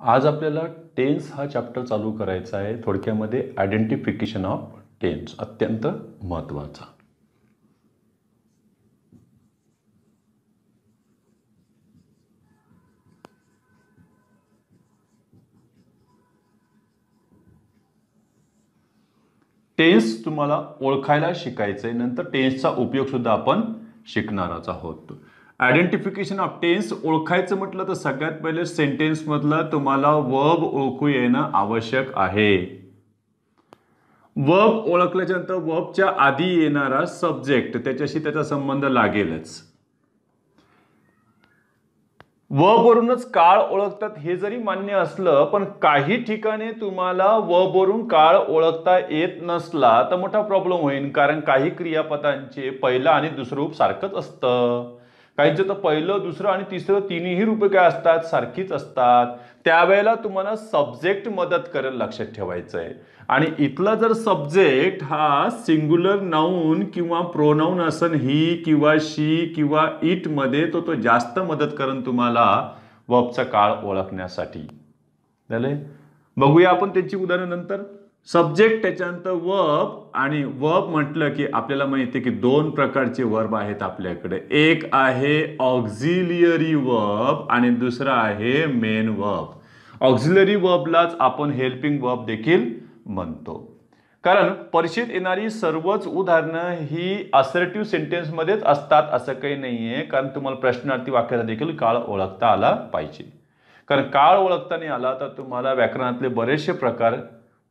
आज आपल्याला टेन्स हा चॅप्टर चालू करायचा आहे. थोडक्यामध्ये आयडेंटिफिकेशन ऑफ टेन्स अत्यंत महत्त्वाचा. टेन्स तुम्हाला ओळखायला शिकायचं आहे. नंतर टेन्सचा उपयोग सुद्धा आपण शिकणारच आहोत. आयडेंटिफिकेशन ऑफ टेन्स ओळखायचं म्हटलं तर सगळ्यात पहिले सेंटेन्स मधलं तुम्हाला वर्ब ओळखू येणं आवश्यक आहे. वर्ब ओळखल्याच्या नंतर वर्बच्या आधी येणारा सब्जेक्ट त्याच्याशी त्याचा संबंध लागेलच. वर्ब वरूनच काळ ओळखतात हे जरी मान्य असलं पण काही ठिकाणी तुम्हाला वर्ब वरून काळ ओळखता येत नसला तर मोठा प्रॉब्लेम होईल. कारण काही क्रियापदांचे पहिलं आणि दुसरं रूप सारखंच असतं. काहींचं तर पहिलं दुसरं आणि तिसरं तिन्ही रूपे काय असतात सारखीच असतात. त्यावेळेला तुम्हाला सब्जेक्ट मदत करेल लक्षात ठेवायचं आहे. आणि इथला जर सब्जेक्ट हा सिंग्युलर नाउन किंवा प्रोनाउन असन ही किंवा शी किंवा इट मध्ये तो जास्त मदत करेल तुम्हाला वर्बचा काळ ओळखण्यासाठी. झाले बघूया आपण त्याची उदाहरण नंतर. सब्जेक्ट त्याच्यानंतर वर्ब आणि वर्ब म्हटलं की आपल्याला माहिती आहे की दोन प्रकारचे वर्ब आहेत आपल्याकडे. एक आहे ऑक्झिलियरी वर्ब आणि दुसरा आहे मेन वर्ब. ऑक्झिलरी वर्बलाच आपण हेल्पिंग वर्ब देखील म्हणतो. कारण परीक्षेत येणारी सर्वच उदाहरणं ही असर्टिव्ह सेंटेन्स मध्येच असतात असं काही नाहीये. कारण तुम्हाला प्रश्नार्थी वाक्याचा देखील काळ ओळखता आला पाहिजे. कारण काळ ओळखता नाही आला तर तुम्हाला व्याकरणातले बरेचसे प्रकार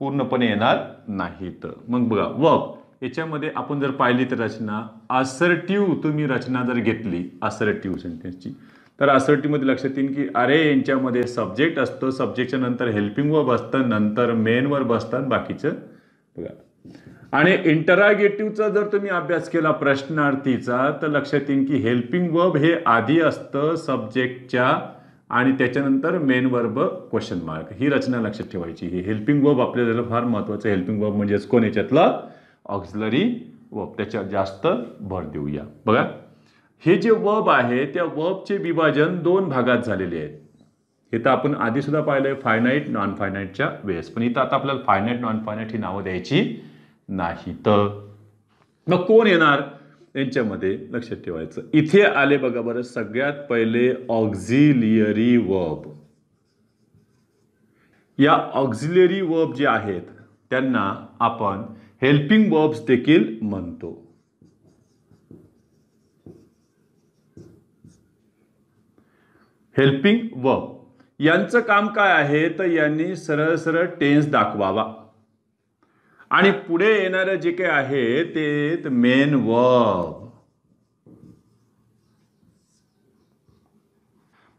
पूर्णपणे येणार नाहीत. मग बघा वर्ब याच्यामध्ये आपण जर पाहिली तर रचना असर्टिव्ह तुम्ही रचना जर घेतली असर्टिव्ह सेंटेन्सची तर असर्टिव्ह मध्ये लक्षात येईल की अरे यांच्यामध्ये सब्जेक्ट असतो, सब्जेक्टच्या नंतर हेल्पिंग वर्ब असतं, नंतर मेन वर्ब असतात बाकीचं बघा. आणि इंटरागेटिव्हचा जर तुम्ही अभ्यास केला प्रश्नार्थीचा तर लक्षात येईल की हेल्पिंग वर्ब हे आधी असतं सब्जेक्टच्या आणि त्याच्यानंतर मेन वर्ब क्वेश्चन मार्क. ही रचना लक्षात ठेवायची. ही हेल्पिंग वर्ब आपल्याला फार महत्वाचं. हेल्पिंग वर्ब म्हणजेच कोण याच्यातला ऑक्झिलरी वर्ब. त्याच्यावर जास्त भर देऊया. बघा हे जे वर्ब आहे त्या वर्बचे विभाजन दोन भागात झालेले आहेत. हे तर आपण आधी सुद्धा पाहिलंय फायनाईट नॉन फायनाईटच्या वेळेस. पण इथं आता आपल्याला फायनाईट नॉन फायनाईट ही नावं द्यायची नाही. तर मग कोण येणार यांच्यामध्ये लक्षात ठेवायचं. इथे आले बघा बरं सगळ्यात पहिले ऑक्झिलियरी वर्ब. या ऑक्झिलियरी वर्ब जे आहेत त्यांना आपण हेल्पिंग वर्ब्स देखील म्हणतो. हेल्पिंग वर्ब यांचं काम काय आहे तर यांनी सरळ सरळ टेन्स दाखवावा आणि पुढे येणारे जे काही आहे ते मेन वर्ब.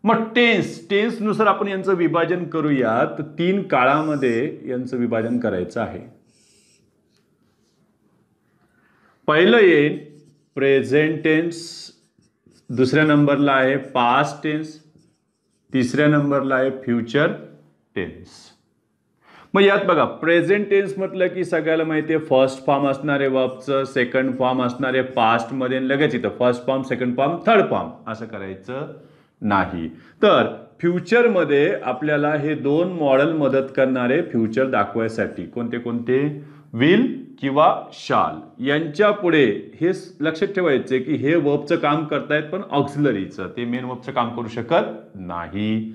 मग टेन्स नुसार आपण यांचं विभाजन करूया. तर तीन काळामध्ये यांचं विभाजन करायचं आहे. पहिलं येईल प्रेझेंट टेन्स, दुसऱ्या नंबरला आहे पास्ट टेन्स, तिसऱ्या नंबरला आहे फ्युचर टेन्स. मग यात बघा प्रेझेंट टेन्स म्हटलं की सगळ्याला माहिती आहे फर्स्ट फॉर्म असणारे वर्बचं, सेकंड फॉर्म असणारे पास्ट मध्ये लगेच इथं first form second form third form असं करायचं नाही. तर फ्युचर मध्ये आपल्याला हे दोन मॉडेल मदत करणारे फ्युचर दाखवायसाठी कोणते कोणते विल किंवा शाल यांच्या पुढे हे लक्षात ठेवायचे की हे वर्बचं काम करतायत पण ऑक्झिलरीचं ते मेन वर्बचं काम करू शकत नाही.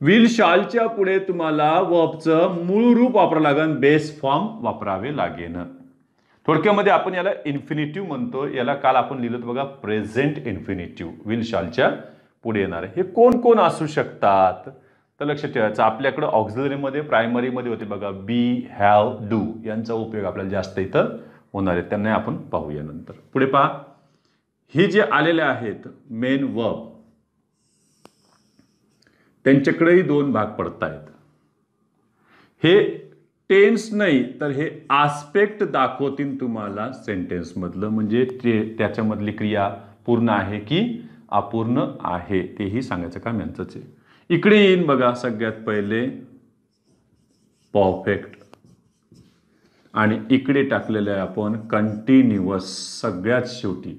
विल शालच्या पुढे तुम्हाला वर्बचं मूळ रूप वापरावं लागेल, बेस फॉर्म वापरावे लागेल. थोडक्यामध्ये आपण याला इन्फिनिटिव्ह म्हणतो. याला काल आपण लिहिलं बघा प्रेझेंट इन्फिनिटिव्ह. विल शालच्या पुढे येणार हे कोण कोण असू शकतात तर लक्षात ठेवायचं. आपल्याकडे ऑक्झिलरीमध्ये प्रायमरीमध्ये होते बघा बी, हॅव, डू यांचा उपयोग आपल्याला जास्त इथं होणार आहे. त्यांना आपण पाहूया नंतर. पुढे पहा हे जे आलेले आहेत मेन वर्ब त्यांच्याकडेही दोन भाग पडतायत. हे टेन्स नाही तर हे आस्पेक्ट दाखवतील तुम्हाला सेंटेन्स मधलं. म्हणजे त्याच्यामधली क्रिया पूर्ण आहे की अपूर्ण आहे तेही सांगायचं काम यांचंच आहे. इकडे येईन बघा सगळ्यात पहिले परफेक्ट आणि इकडे टाकलेलं आहे आपण कंटिन्युअस सगळ्यात शेवटी.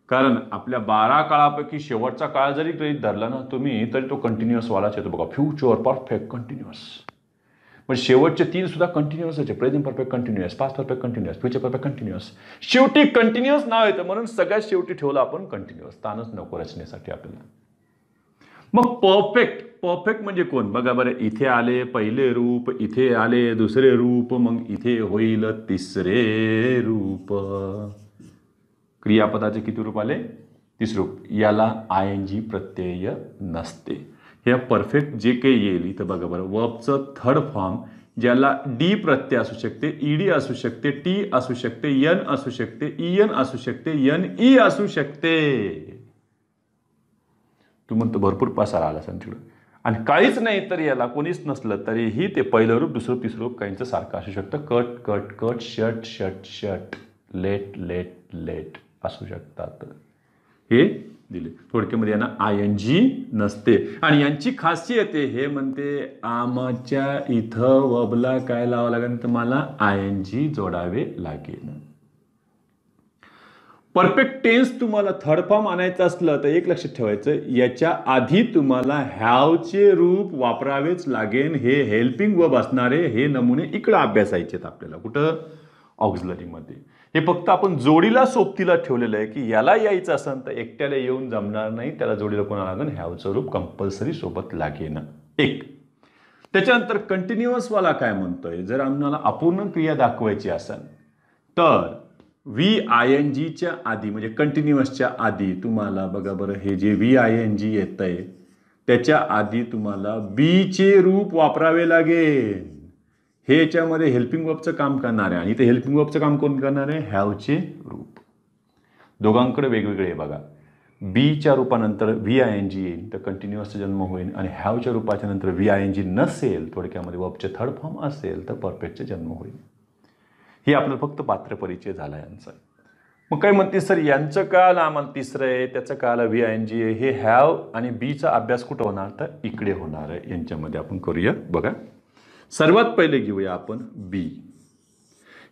कारण आपल्या 12 काळापैकी शेवटचा काळ जरी गृहीत धरला ना तुम्ही तरी तो कंटिन्युअस वालाच येतो बघा. फ्युचर परफेक्ट कंटिन्युअस, पण शेवटचे 3 सुद्धा कंटिन्युअस आहे. Present perfect continuous, past perfect continuous, future perfect continuous. शेवटी कंटिन्युअस नाव येतं म्हणून सगळ्यात शेवटी ठेवलं आपण कंटिन्युअस. ताणच नको रचनेसाठी आपल्याला. मग परफेक्ट म्हणजे कोण बघा बरं. इथे आले पहिले रूप, इथे आले दुसरे रूप, मग इथे होईल तिसरे रूप. क्रियापदाचे किती रूप आले? तिसरे रूप. याला ING प्रत्यय नसते. हे परफेक्ट जे काही येईल इथं बघा बरं, वर्बचं थर्ड फॉर्म ज्याला डी प्रत्यय असू शकते, ED असू शकते, टी असू शकते, N असू शकते, EN असू शकते, NE असू शकते. तू म्हणतो भरपूर पसारा आला तिकडं. आणि काहीच नाही तर याला कोणीच नसलं तरीही ते पहिलं रूप, दुसरं, तिसरं रूप काहींचं सारखं असू शकतं. Cut cut cut, shut shut shut, let let let असू शकतात. हे दिले. थोडक्यामध्ये यांना ING नसते. आणि यांची खासियत आहे हे म्हणते आमच्या इथं वर्बला काय लावावं लागेल तुम्हाला? ING जोडावे लागेल. परफेक्ट टेन्स तुम्हाला थर्ड फॉर्म आणायचं असलं तर एक लक्षात ठेवायचं, याच्या आधी तुम्हाला हॅवचे रूप वापरावेच लागेल. हे हेल्पिंग वर्ब असणारे हे नमुने इकडे अभ्यासायचे आहेत आपल्याला. कुठं? ऑक्झिलरीमध्ये. हे फक्त आपण जोडीला सोबतीला ठेवलेलं आहे की याला यायचं असेल तर एकट्याला येऊन जमणार नाही, त्याला जोडीला कोणाला लागेल? हॅवचं रूप कंपल्सरी सोबत लागेल. एक. त्याच्यानंतर कंटिन्युअसवाला काय म्हणतोय, जर आम्हाला अपूर्ण क्रिया दाखवायची असेल तर VINGच्या आधी म्हणजे कंटिन्युअसच्या आधी तुम्हाला बघा बरं, हे जे VING येत आहे त्याच्या आधी तुम्हाला बीचे रूप वापरावे लागेल. हे याच्यामध्ये हेल्पिंग वर्बचं काम करणार आहे. आणि इथे हेल्पिंग वर्बचं काम कोण करणार आहे? हॅवचे रूप. दोघांकडे वेगवेगळे आहे बघा. बीच्या रूपानंतर VING येईल तर कंटिन्युअसचा जन्म होईल, आणि हॅवच्या रूपाच्या नंतर VING नसेल, थोडक्यामध्ये वर्बचे थर्ड फॉर्म असेल तर परफेक्टचा जन्म होईल. हे आपलं फक्त पात्र परिचय झाला यांचा. मग काय म्हणते सर यांचं काल आम्हाला तिसरं आहे, त्याचं काल VING आहे. हे हॅव आणि बीचा अभ्यास कुठं होणार? तर इकडे होणार आहे. यांच्यामध्ये आपण करूया बघा. सर्वात पहिले घेऊया आपण बी.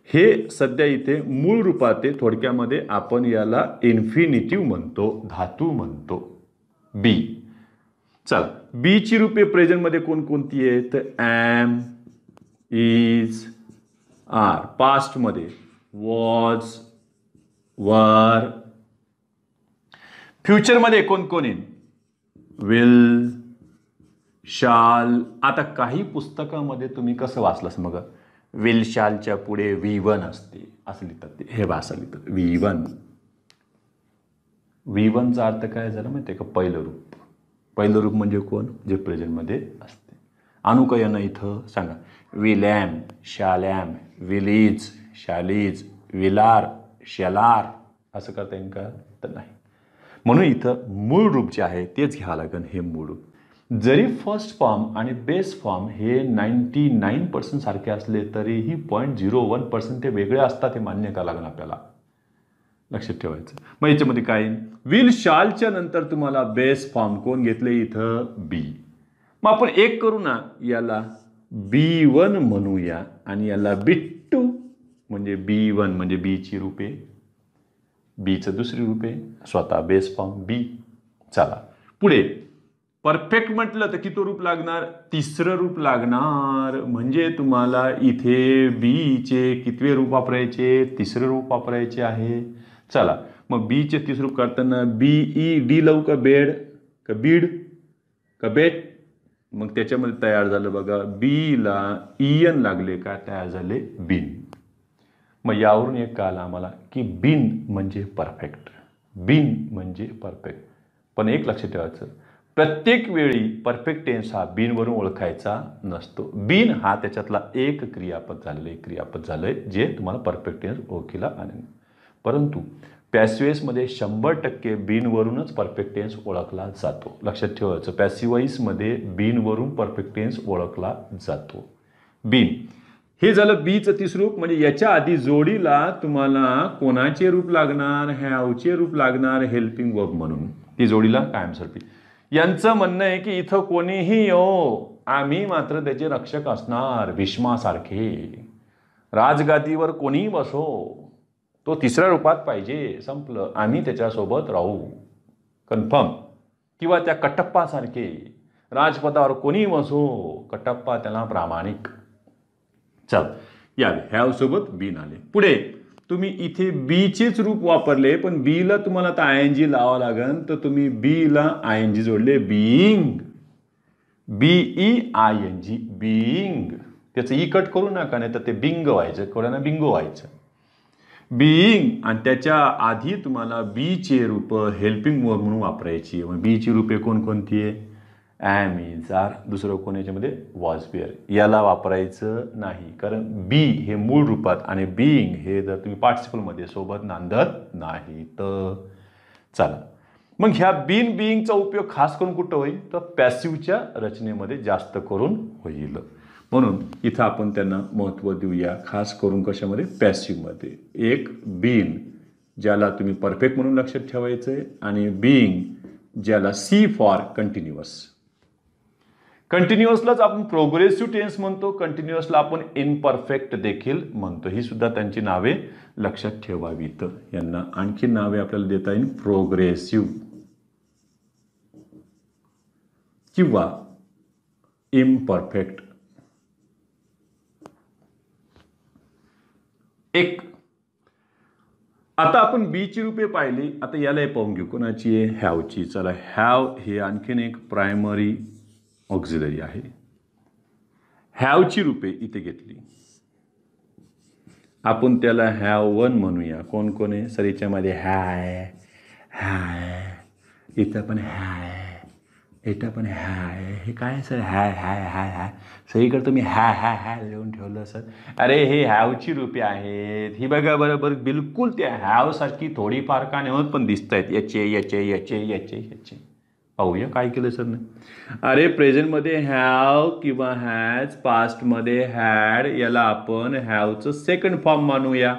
हे सध्या इथे मूळ रूपात आहे. थोडक्यामध्ये आपण याला इन्फिनिटिव्ह म्हणतो, धातू म्हणतो. बी. चल, बीची रूपे प्रेझेंटमध्ये कोणकोणती आहेत? तर एम, इज, आर. पास्टमध्ये वॉज, वर. फ्युचरमध्ये कोण कोण येईल? विल, शाल. आता काही पुस्तकामध्ये तुम्ही कसं वाचलंस मग? विल शालच्या पुढे V1 असते असं लिहितात ते. हे असं लिहितात V1. V1चा अर्थ काय झाला माहिती आहे का? पहिलं रूप. पहिलं रूप म्हणजे कोण? जे प्रेझेंटमध्ये असते. अनुकयन इथं सांगा. Will am, shall am, will is, shall is, will are, shall are. असं करता येईल का? तर नाही. म्हणून इथं मूळ रूप जे आहे तेच घ्यावं लागेल. हे मूळ रूप जरी फर्स्ट फॉर्म आणि बेस फॉर्म हे 99% सारखे असले तरीही 0.01% ते वेगळे असतात. हे मान्य करावं लागेल आपल्याला. लक्षात ठेवायचं. मग याच्यामध्ये काय? विल शालच्या नंतर तुम्हाला बेस फॉर्म कोण घेतले इथं? बी. मग आपण एक करू ना, याला B1 म्हणूया आणि याला B2 म्हणजे B1 म्हणजे बीची रूपे, बीचं दुसरी रूपे, स्वतः बेस फॉर्म बी. चला पुढे. परफेक्ट म्हटलं तर किती रूप लागणार? तिसरं रूप लागणार. म्हणजे तुम्हाला इथे बीचे कितवे रूप वापरायचे? तिसरे रूप वापरायचे आहे. चला मग बीचे तिसरं रूप करताना BED लावू का? बेड का बीड का बेट? मग त्याच्यामध्ये तयार झालं बघा, बीला EN लागले का? तयार झाले बिन. मग यावरून एक कळालं आम्हाला की बिन म्हणजे परफेक्ट. बिन म्हणजे परफेक्ट. पण एक लक्षात ठेवायचं, प्रत्येक वेळी परफेक्ट टेन्स हा बिनवरून ओळखायचा नसतो. बिन हा त्याच्यातला एक क्रियापद झालंय जे तुम्हाला परफेक्ट टेन्स ओळखीला आणेल. परंतु पॅसिव्हमध्ये 100% बिनवरूनच परफेक्ट टेन्स ओळखला जातो. लक्षात ठेवायचं, पॅसिव्हमध्ये बिनवरून परफेक्ट टेन्स ओळखला जातो. बिन हे झालं बीचं तिसरं रूप. म्हणजे याच्या आधी जोडीला तुम्हाला कोणाचे रूप लागणार? हॅवचे रूप लागणार, हेल्पिंग वर्ब म्हणून. ती जोडीला कायमस्वरूपी. यांचं म्हणणं आहे की इथं कोणीही येऊ, आम्ही मात्र त्याचे रक्षक असणार. भीष्मासारखे राजगादीवर कोणीही बसो, तो तिसऱ्या रूपात पाहिजे, संपलं, आम्ही त्याच्यासोबत राहू, कन्फर्म. किंवा त्या कटप्पासारखे राजपथावर कोणी बसो, कटप्पा त्याला प्रामाणिक. चल या हॅव सोबत बीन आले. पुढे तुम्ही इथे बीचेच रूप वापरले, पण बीला तुम्हाला आता आयएनजी लावावं लागेल, तर तुम्ही बीला आयएनजी जोडले, बीइंग, BEING, बीइंग. त्याचं ई कट करू नका, नाही तर ते बिंग व्हायचं, कोणाला बिंगो व्हायचं. बीइंग आणि त्याच्या आधी तुम्हाला बीचे रूप हेल्पिंग वर्ब म्हणून वापरायची. मग बीची रूपे कोणकोणती आहे? ॲम, इज, आर, दुसरं कोण याच्यामध्ये वॉज, वेअर. याला वापरायचं नाही, कारण बी हे मूळ रूपात आणि बीइंग हे जर तुम्ही पार्टिसिपलमध्ये सोबत नांदत नाही तर. चला मग ह्या बीन बीइंगचा उपयोग खास करून कुठं होईल? तर पॅसिव्हच्या रचनेमध्ये जास्त करून होईल. म्हणून इथं आपण त्यांना महत्त्व देऊया, खास करून कशामध्ये? पॅसिव्हमध्ये. एक बीन ज्याला तुम्ही परफेक्ट म्हणून लक्षात ठेवायचं आहे, आणि बीइंग ज्याला सी फॉर कंटिन्युअस. कंटिन्युअसलाच आपण प्रोग्रेसिव्ह टेन्स म्हणतो, कंटिन्युअसला आपण इनपरफेक्ट देखील म्हणतो. ही सुद्धा त्यांची नावे लक्षात ठेवावीत. यांना आणखी नावे आपल्याला देता येईल, प्रोग्रेसिव्ह किंवा इम्परफेक्ट. एक आता आपण बीची रूपे पाहिली, आता यालाही पाहून घेऊ. कोणाची आहे? हॅवची. चला हॅव हे आणखीन एक प्रायमरी ऑक्झिलरी आहे. हॅवची रूपे इथे घेतली, आपण त्याला हॅव वन म्हणूया. कोण कोण आहे? सर याच्यामध्ये हाय, हाय, इथं पण हाय, इथं पण हाय. हे काय सर? हाय हाय हाय हाय, सगळीकडे तुम्ही हाय हाय हाय लिहून ठेवलं सर. अरे हे हॅवची रूपे आहेत, ही बघा बरोबर बिलकुल त्या हॅवसारखी थोडीफार का नाही होत, पण दिसत आहेत. याचे याचे याचे याचे याचे. पाहूया काय केलं सर ने. अरे प्रेझेंटमध्ये हॅव किंवा हॅज, पास्टमध्ये हॅड, याला आपण हॅवचं सेकंड फॉर्म मानूया.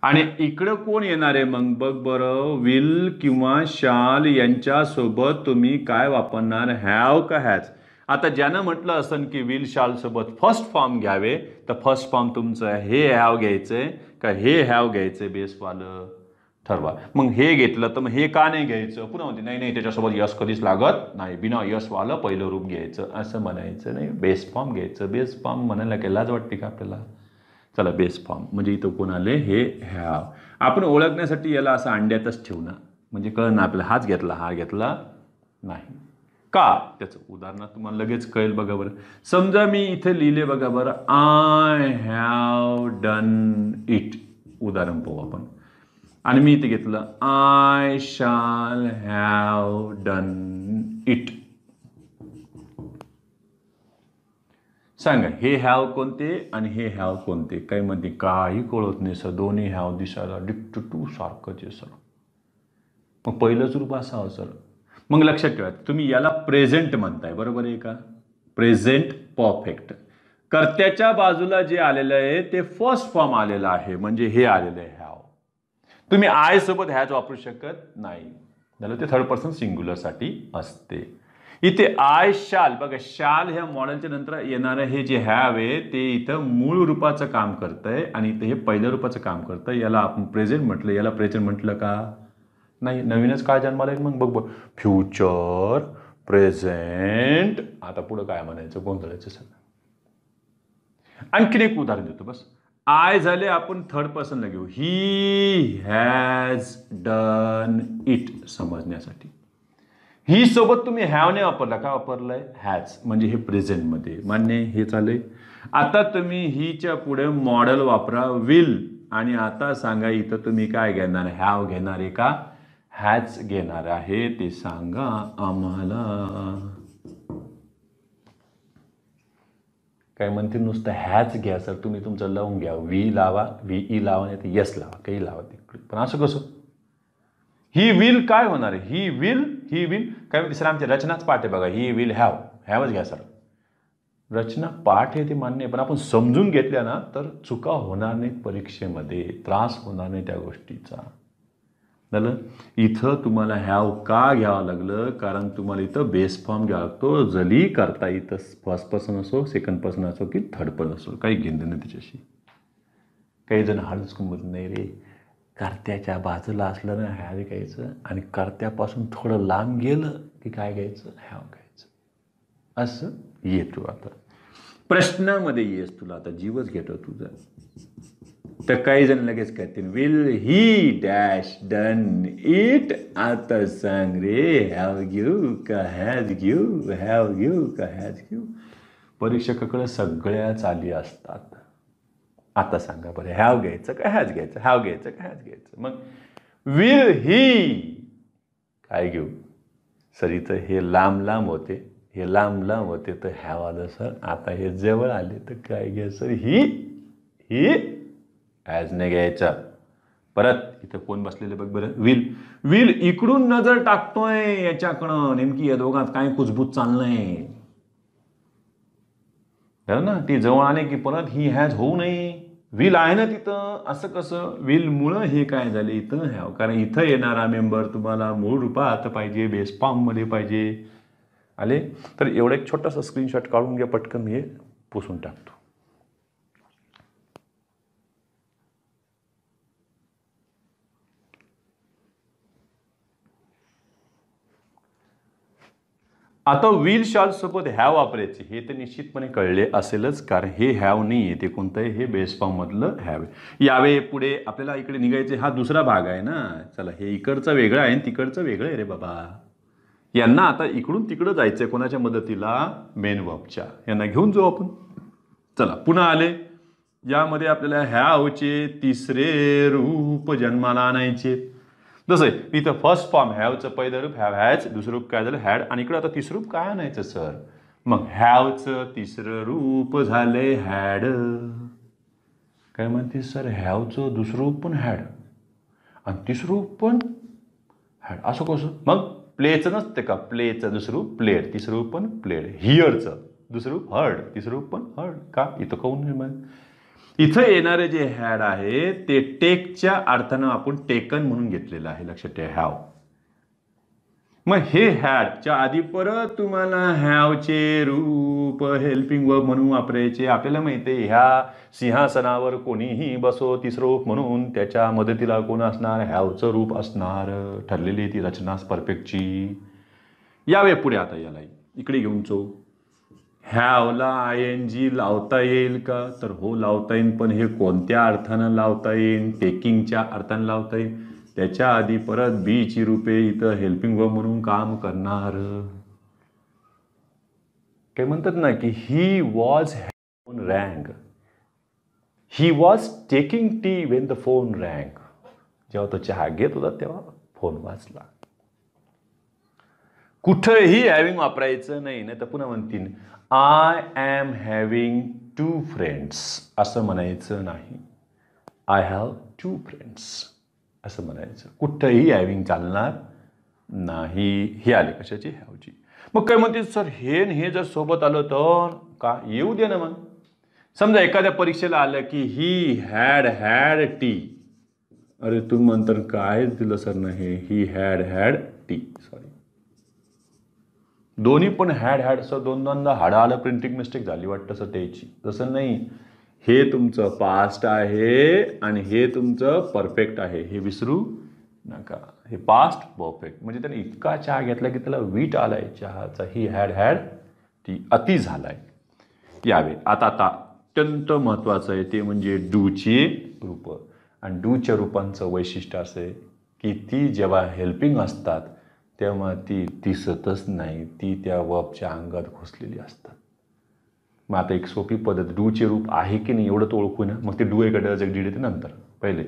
आणि इकडं कोण येणार आहे मग? बघ बरं, विल किंवा शाल यांच्यासोबत तुम्ही काय वापरणार? हॅव का हॅज? आता ज्यानं म्हटलं असेल की विल शाल सोबत फर्स्ट फॉर्म घ्यावे, तर फर्स्ट फॉर्म तुमचं हे हॅव घ्यायचंय का हे हॅव घ्यायचंय? बेसवालं ठरवा. मग हे घेतलं तर मग हे का नाही घ्यायचं? पुन्हा म्हणते नाही नाही त्याच्यासोबत यस कधीच लागत नाही, बिना यशवालं पहिलं रूप घ्यायचं, असं म्हणायचं नाही. बेस फॉर्म घ्यायचं. बेस फॉर्म म्हणायला काही लाज वाटते का आपल्याला? चला बेस फॉर्म म्हणजे इथं कोण आले? हे हॅव. आपण ओळखण्यासाठी याला असं अंड्यातच ठेवणं, म्हणजे कळ ना आपल्याला हाच घेतला हा घेतला नाही का? त्याचं उदाहरण तुम्हाला लगेच कळेल. बघा बरं, समजा मी इथे लिहिले, बघा बरं, आय हॅव डन इट. उदाहरण पाहू आपण. आणि मी इथे घेतलं I shall have done it. सांगा हे हॅव कोणते आणि हे हॅव कोणते? काही मध्ये काही कळत नाही सर, दोन्ही हॅव दिसायला डिक्ट टू सारखंच आहे सर. मग पहिलंच रूप असावं सर. मग लक्षात ठेवा, तुम्ही याला प्रेझेंट म्हणताय, बरोबर आहे का? Present perfect. कर्त्याच्या बाजूला जे आलेलं आहे ते फर्स्ट फॉर्म आलेला आहे, म्हणजे हे आलेलं आहे हॅव. तुम्ही आय सोबत हॅज वापरू शकत नाही, झालं ते थर्ड पर्सन सिंग्युलरसाठी असते. इथे आय शाल, बघा शाल ह्या मॉडेलच्या नंतर येणारं हे जे हॅव आहे ते इथं मूळ रूपाचं काम करतंय आणि इथं हे पहिल्या रूपाचं काम करतं. याला आपण प्रेझेंट म्हटलं, याला प्रेझेंट म्हटलं का नाही? नवीनच काय जन्माला येईल मग? बघ फ्युचर, प्रेझेंट, आता पुढं काय म्हणायचं, गोंधळायचं सगळं. आणखीन एक उदाहरण देतो बस. आय झाले, आपण थर्ड पर्सनला घेऊ. ही हॅज डन इट समजण्यासाठी. ही सोबत तुम्ही हॅव ने वापरला, का वापरलाय? हॅज, म्हणजे हे प्रेझेंटमध्ये मान्य, हे चालय. आता तुम्ही हीच्या पुढे मॉडेल वापरा विल, आणि आता सांगा इथं तुम्ही काय घेणार? हॅव घेणार आहे का हॅज घेणार आहे? ते सांगा आम्हाला. काय म्हणते? नुसतं हॅज घ्या सर, तुम्ही तुमचं लावून घ्या. वी लावा, व्ही लावा, नाही तर यस लावा, काही लावा तिकडे. पण असं कसं? ही विल काय होणार आहे? ही विल काय म्हणते सर? आमची रचनाच पाठ आहे बघा. ही विल हॅव, हॅवच घ्या सर. रचना पाठ आहे ते मान्य आहे, पण आपण समजून घेतल्या ना तर चुका होणार नाहीत परीक्षेमध्ये, त्रास होणार नाही त्या गोष्टीचा. झालं? इथं तुम्हाला हॅव का घ्यावं लागलं? कारण तुम्हाला इथं बेस फॉर्म घ्यावा लागतो. जरी करता इथं फर्स्ट पर्सन असो, सेकंड पर्सन असो की थर्ड पर्सन असो, काही घेणं नाही त्याच्याशी. काही जण हळूच कुंभत नाही रे, कर्त्याच्या बाजूला असलं ना हॅव घ्यायचं आणि कर्त्यापासून थोडं लांब गेलं की काय घ्यायचं, हॅव घ्यायचं. असं ये तू आता प्रश्नामध्ये येस, तुला आता जीवच घेतो तुझा. तर काही जण लगेच कहतील will he dash done it. आता सांग रे, हॅव घेऊ का हॅज घेऊ, हॅव घेऊ का हॅज घेऊ. परीक्षकाकडे सगळ्या चाली असतात. आता सांगा बरं, हॅव घ्यायचं का हॅज घ्यायचं, हॅव घ्यायचं का हॅज घ्यायचं. मग विल ही काय घेऊ सर, इथं हे लांब लांब होते, हे लांब लांब होते तर हॅव आलं सर. आता हे जवळ आले तर काय घ्या सर, ही हॅज नाही घ्यायचा. परत इथं कोण बसलेलं बघ बरं, विल. विल इकडून नजर टाकतोय याच्याकडं, नेमकी या दोघात काय कुजबूज चाललंय ना. ती जवळ आले की परत ही हॅज होऊ नये. विल आहे ना तिथं, असं कसं. विल मुळे हे काय झाले इथं हॅव, कारण इथं येणारा मेंबर तुम्हाला मूळ रूपात पाहिजे, बेस फॉर्म मध्ये पाहिजे. आले तर एवढं एक छोटासा स्क्रीनशॉट काढून घ्या, पटकन हे पुसून टाकतो. आता विल शॉल सोबत हॅव वापरायचे हे तर निश्चितपणे कळले असेलच, कारण हे हॅव नाही आहे, ते कोणतं आहे, हे बेस फॉर्म मधलं हॅव. यावे पुढे आपल्याला इकडे निघायचे, हा दुसरा भाग आहे ना. चला, हे इकडचं वेगळं आहे तिकडचं वेगळं आहे रे बाबा. यांना आता इकडून तिकडं जायचंय, कोणाच्या मदतीला, मेन वर्बच्या. यांना घेऊन जाऊ आपण. चला पुन्हा आले. यामध्ये आपल्याला हॅवचे तिसरे रूप जन्माला आणायचे. जसं इथं फर्स्ट फॉर्म हॅवचं पहिलं रूप हॅव हॅज, दुसरं रूप काय झालं हॅड, आणि इकडं आता तिसरं रूप काय आणायचं सर. मग हॅवचं तिसरं रूप झालंय हॅड. काय म्हणते सर, हॅवचं दुसरं रूप पण हॅड आणि तिसरं रूप पण हॅड, असं कसं. मग प्लेचं नसते का, प्लेचं दुसरं रूप प्लेड, तिसरं रूप पण प्लेड. हिअरचं दुसरं रूप हर्ड, तिसरं रूप पण हर्ड. का इथं काऊन नाही. मग इथं येणारे जे हॅड आहे ते टेकच्या अर्थानं आपण टेकन म्हणून घेतलेलं आहे, लक्षात ठेवा हॅव. मग हे हॅडच्या आधी परत तुम्हाला हॅवचे रूप हेल्पिंग वर्ब म्हणून वापरायचे. आपल्याला माहिती आहे ह्या सिंहासनावर कोणीही बसो, तिसरं रूप म्हणून त्याच्या मदतीला कोण असणार, हॅवचं रूप असणार. ठरलेली ती रचना परफेक्टची. यावे पुढे आता याला इकडे घेऊन चो. हॅवला ING लावता येईल का, तर हो लावता येईल, पण हे कोणत्या अर्थानं लावता येईल, टेकिंगच्या अर्थानं लावता येईल. त्याच्या आधी परत बीची रूपे इथं हेल्पिंग वर्ब म्हणून काम करणार. काय म्हणतात ना की he was phone rang, he was taking tea when the phone rang. जेव्हा तो चहा घेत होता तेव्हा फोन वाजला. कुठंही हॅव्हिंग वापरायचं नाही, नाही तर पुन्हा म्हणतील आय एम हॅव्हिंग 2 फ्रेंड्स, असं म्हणायचं नाही. आय हॅव 2 फ्रेंड्स असं म्हणायचं. कुठंही हॅव्हिंग चालणार नाही. हे आले कशाची, हॅवची. मग काय म्हणते सर, हे जर सोबत आलं तर का, येऊ दे ना. मग समजा एखाद्या परीक्षेला आलं की ही हॅड टी. अरे तुम्ही म्हणता काय दिलं सर ना, हे ही हॅड टी, सॉरी दोन्ही पण हॅड सर दोनदा हाडं आलं, प्रिंटिंग मिस्टेक झाली वाटतं सर त्याची. तसं नाही, हे तुमचं पास्ट आहे आणि हे तुमचं परफेक्ट आहे, हे विसरू नका. हे पास्ट परफेक्ट म्हणजे त्याने इतका चहा घेतला की त्याला वीट आलाय चहाचा. ही हॅड ती अति झालाय. यावे आता अत्यंत महत्वाचं आहे ते म्हणजे डूची रूप. आणि डूच्या रूपांचं वैशिष्ट्य असं आहे की ती जेव्हा हेल्पिंग असतात तेव्हा ती दिसतच नाही, ती त्या वर्बच्या अंगात घुसलेली असतात. मग आता एक सोपी पद्धत, डूचे रूप आहे की नाही एवढं तर ओळखू ना. मग ते डू एक डज एक डीड येते नंतर. पहिले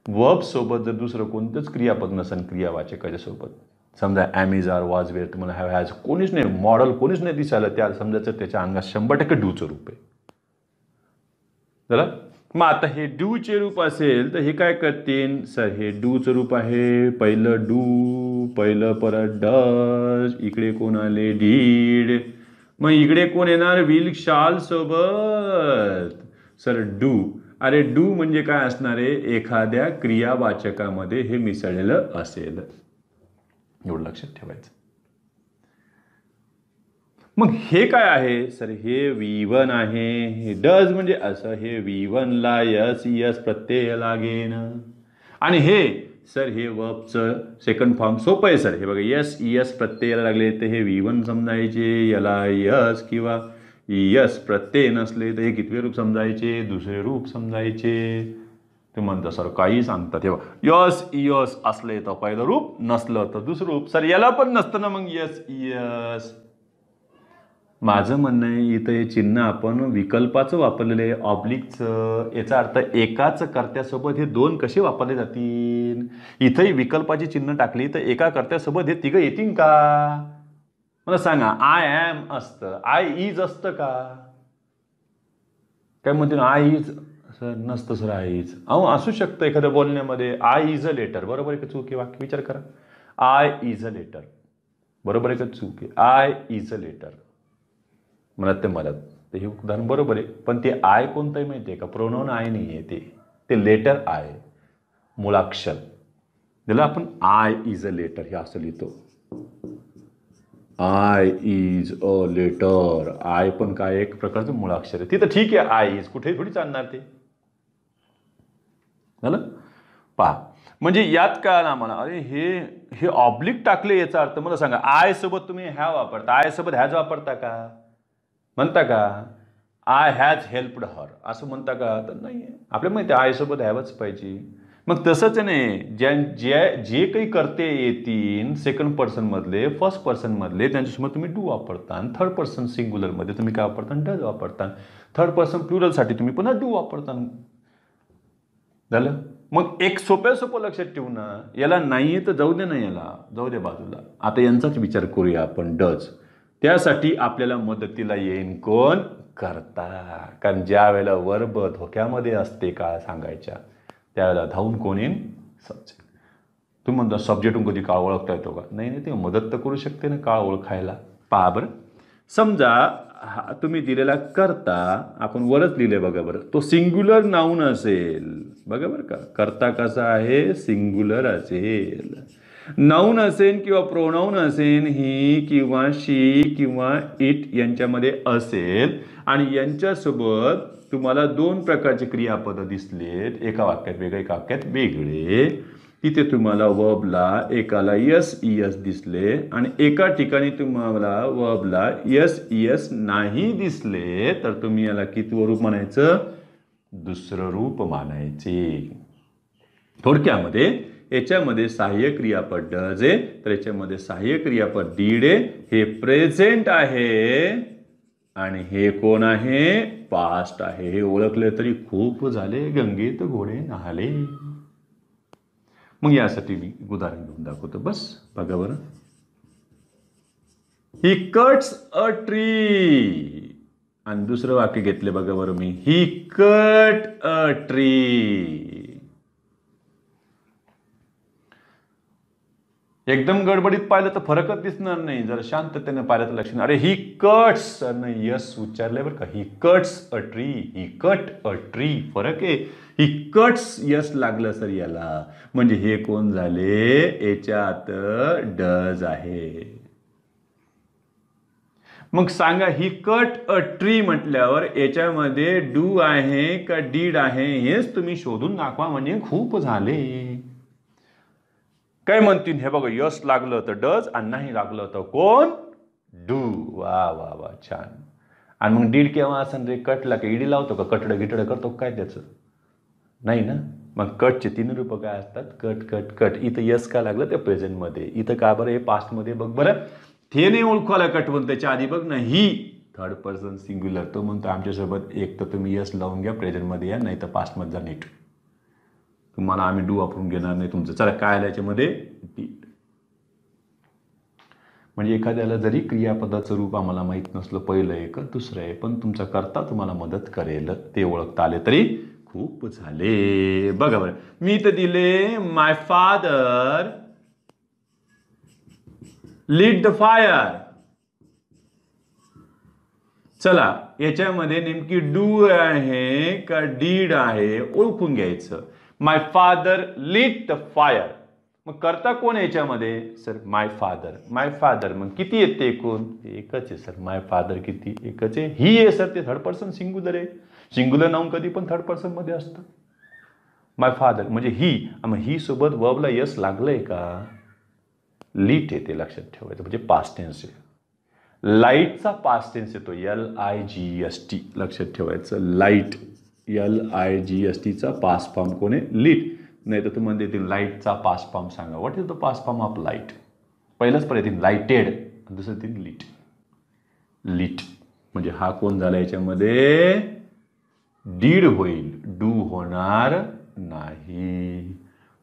वर्ब सोबत जर दुसरं कोणतंच क्रियापद नसेल क्रियावाचकाच्या सोबत, समजा ॲम आर वॉज वेअर, तुम्हाला हॅव हॅज कोणीच नाही, मॉडल कोणीच नाही दिसायला, त्या समजायचं त्याच्या अंगात 100% डूचं रूप आहे. चला मग आता हे डूचे रूप असेल तर हे काय करतील सर, हे डूचं रूप आहे. पहिलं डू, पहिलं परत डज, इकडे कोण आले डीड. मग इकडे कोण येणार, विल शाल सोबत सर डू. अरे डू म्हणजे काय असणार आहे, एखाद्या क्रियावाचकामध्ये हे मिसळलेलं असेल, एवढं लक्षात ठेवायचं. मग हे काय आहे सर, हे V1 आहे, हे डज म्हणजे असं, हे V1 ला यस यस प्रत्यय लागेन, आणि हे सर हे वर्बचं सेकंड फॉर्म सोपं आहे सर, हे बघा यस यस प्रत्ययाला लागले तर हे V1 समजायचे, याला यस किंवा यस प्रत्यय नसले तर हे कितवे रूप समजायचे, दुसरे रूप समजायचे. ते म्हणतात सर काही सांगतात, हे यस यस असले तर पहिलं रूप, नसलं तर दुसरं रूप. सर याला पण नसतं ना मग यस यस. माझं म्हणणं आहे इथं हे चिन्ह आपण विकल्पाचं वापरलेलं आहे, ऑब्लिकचं. याचा अर्थ एकाच कर्त्यासोबत हे दोन कसे वापरले जातील. इथंही विकल्पाची चिन्ह टाकली तर एका कर्त्यासोबत हे तिघं येतील का, मला सांगा. आय एम असतं, आय इज असतं का, काय म्हणते ना आय इज सर, नसतं सर आय इज. अहो असू शकतं एखाद्या बोलण्यामध्ये आय इज अ लेटर, बरोबर आहे का चूक आहे वाक्य, विचार करा. आय इज अ लेटर, बरोबर आहे का चूक आहे, आय इज अ लेटर म्हणत ते म्हणत, तर हे उदाहरण बरोबर आहे. पण ते आय कोणतं आहे माहिती आहे का, प्रोनाउन आय नाही आहे, ते लेटर आय, मुळाक्षर. त्याला आपण आय इज अ लेटर हे असं लिहितो, I is a letter. I पण काय एक प्रकारचं मुळाक्षर आहे, तिथं ठीक आहे आय इज, कुठेही थोडी चालणार ते झालं. पहा म्हणजे यात काय आलं आम्हाला, अरे हे ऑब्लिक टाकले, याचा अर्थ मला सांगा आय सोबत तुम्ही ह्या वापरता, आय सोबत हॅज वापरता का, म्हणता का आय हॅज हेल्पड हर असं म्हणता का, तर नाही. आपल्याला माहिती आय सोबत हॅवच पाहिजे. मग तसंच नाही, जे काही करते येतील सेकंड पर्सन मधले, फर्स्ट पर्सन मधले, त्यांच्यासोबत तुम्ही डू वापरता, आणि थर्ड पर्सन सिंग्युलर मध्ये तुम्ही काय वापरता, डज वापरता. थर्ड पर्सन प्लुरल साठी तुम्ही पुन्हा डू वापरता. झालं. मग एक सोपं लक्षात ठेवू ना, याला नाहीये तर जाऊ दे ना, याला जाऊ दे बाजूला. आता यांचाच विचार करूया आपण, डज. त्यासाठी आपल्याला मदतीला येईन कोण, करता. कारण ज्या वेळेला वर्ब धोक्यामध्ये असते काळ सांगायच्या, त्यावेळेला धावून कोण येईन, सब्जेक्ट. तुम्ही म्हणता सब्जेक्टून कधी काळ ओळखता येतो का, नाही, ते मदत तर करू शकते ना काळ ओळखायला. पहा बरं, समजा तुम्ही दिलेला करता, आपण वरच लिहिले बघा बरं, तो सिंग्युलर नाऊन असेल, बघा बरं का, करता कसा आहे, सिंग्युलर असेल. नाऊन असेल किंवा प्रोनाऊन असेल, ही किंवा शी किंवा इट यांच्यामध्ये असेल, आणि यांच्यासोबत तुम्हाला दोन प्रकारचे क्रियापद दिसलेत, एका वाक्यात वेगळे एका वाक्यात वेगळे. तिथे तुम्हाला वर्बला एकाला यस इयस दिसले, आणि एका ठिकाणी तुम्हाला वर्बला यस इयस नाही दिसले, तर तुम्ही याला किती रूप म्हणायचं, दुसरं रूप मानायचे. थोडक्यामध्ये याच्यामध्ये सहाय्यक क्रियापद डज आहे, तर याच्यामध्ये सहाय्यक क्रियापद डीड आहे. हे प्रेझेंट आहे आणि हे कोण आहे, पास्ट आहे. हे ओळखले तरी खूप झाले, गंगेत घोडे न्हाले. मग यासाठी मी उदाहरण घेऊन दाखवतो, बस बघा बरं. ही कट्स अ ट्री, आणि दुसरं वाक्य घेतले बघा बरं मी, ही कट अ ट्री. एकदम गडबडीत पाहिलं तर फरकच दिसणार नाही, जर शांततेने पाहिलं तर लक्षण, अरे ही कट्स, नाही यस उच्चारले बरं का, ही cuts a tree, he cut a tree, फरक आहे. ही कट्स यस लागलं सर याला, म्हणजे हे कोण झाले, याच्यात डज आहे. मग सांगा, ही कट अ ट्री म्हटल्यावर याच्यामध्ये डू आहे का डीड आहे, हेच तुम्ही शोधून दाखवा, म्हणजे खूप झाले. काय म्हणतील, हे बघा, यस लागलं तर डज, आणि नाही लागलं तर कोण, डू. वा वा वा, छान. आणि मग डीड केव्हा असं रे, कटला का ईडी लावतो का, कटड गिटड करतो काय त्याचं, नाही ना. मग कटचे तीन रूप काय असतात, कट कट कट. इथं यस का लागलं त्या प्रेझेंट मध्ये, इथं का बरं हे पास्ट मध्ये, बघ बरं. ते नाही ओळखू आला कटवून, त्याच्या आधी बघ ना, ही थर्ड पर्सन सिंग्युलर, तो म्हणतो आमच्यासोबत एक तर तुम्ही यस लावून घ्या, प्रेझेंट मध्ये या, नाही तर पास्ट मध्ये जा नीट, तुम्हाला आम्ही डू वापरून घेणार नाही तुमचं. चला काय आलं याच्यामध्ये, डीड. म्हणजे एखाद्याला जरी क्रियापदाचं रूप आम्हाला माहित नसलं, पहिलं एक दुसरं आहे, पण तुमचा करता तुम्हाला मदत करेल, ते ओळखता आले तरी खूप झाले. बघा बरं, मी तर दिले माय फादर लीड द फायर. चला याच्यामध्ये नेमकी डू आहे का डीड आहे ओळखून घ्यायचं. माय फादर लीड द फायर, मग करता कोण याच्यामध्ये सर माय फादर. माय फादर मग किती येते एकूण एकच आहे सर. माय फादर किती एकच आहे. ही आहे सर ते थर्ड पर्सन सिंग्युलर आहे. सिंग्युलर नाऊन कधी पण थर्ड पर्सन मध्ये असतं. माय फादर म्हणजे ही. मग ही सोबत वर्बला यस लागलंय का लीट येते लक्षात ठेवायचं म्हणजे पास्ट टेन्स आहे. लाईटचा पास्ट टेन्स येतो LIGST लक्षात ठेवायचं. लाईट LIGSTचा पास्ट फॉर्म कोण आहे लीट. नाही तर तुम्हाला देतील लाईटचा पास्ट फॉर्म सांगा. What is the past form of light. पहिलंच पर्याय येतील लाईटेड दुसरं येतील लीट. लीट म्हणजे हा कोण झाला याच्यामध्ये डीड होईल डू होणार नाही.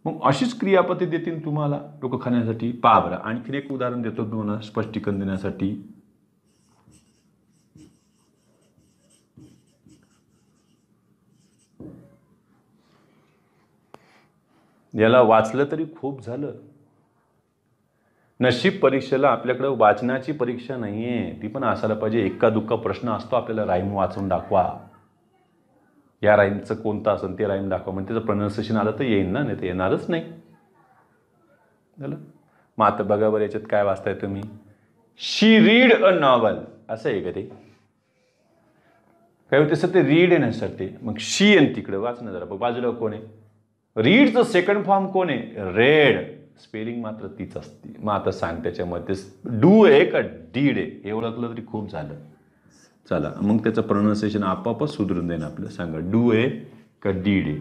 मग अशीच क्रियापदे देतील तुम्हाला डोकं खाण्यासाठी. पहा बरं आणखीन एक उदाहरण देतो तुम्हाला स्पष्टीकरण देण्यासाठी. याला वाचलं तरी खूप झालं. नशीब परीक्षेला आपल्याकडे वाचनाची परीक्षा नाहीये. ती पण असायला पाहिजे. एका दुःखा प्रश्न असतो आपल्याला राईम वाचून दाखवा. या राईमचं कोणतं असेल ते राईम दाखवा. म्हणजे त्याचं प्रोनाउन्सिएशन आलं तर येईल ना. नाही तर येणारच नाही. झालं. मग आता बघा बरं याच्यात काय वाचताय तुम्ही. शी रीड अ नॉवल असं आहे का ते काय होते सर ते रीड आहे ना सर ते. मग शी आणि तिकडे वाच ना जरा बघ बाजूला कोण आहे. रीडचं सेकंड फॉर्म कोण आहे रेड. स्पेलिंग मात्र तीच असते. मग आता सांग त्याच्यामध्ये डू आहे का डीड आहे हे ओळखलं तरी खूप झालं. चला मग त्याचं प्रोनाउन्सिएशन आपोआपच सुधरून देईन आपलं. सांगा डू आहे का डीड आहे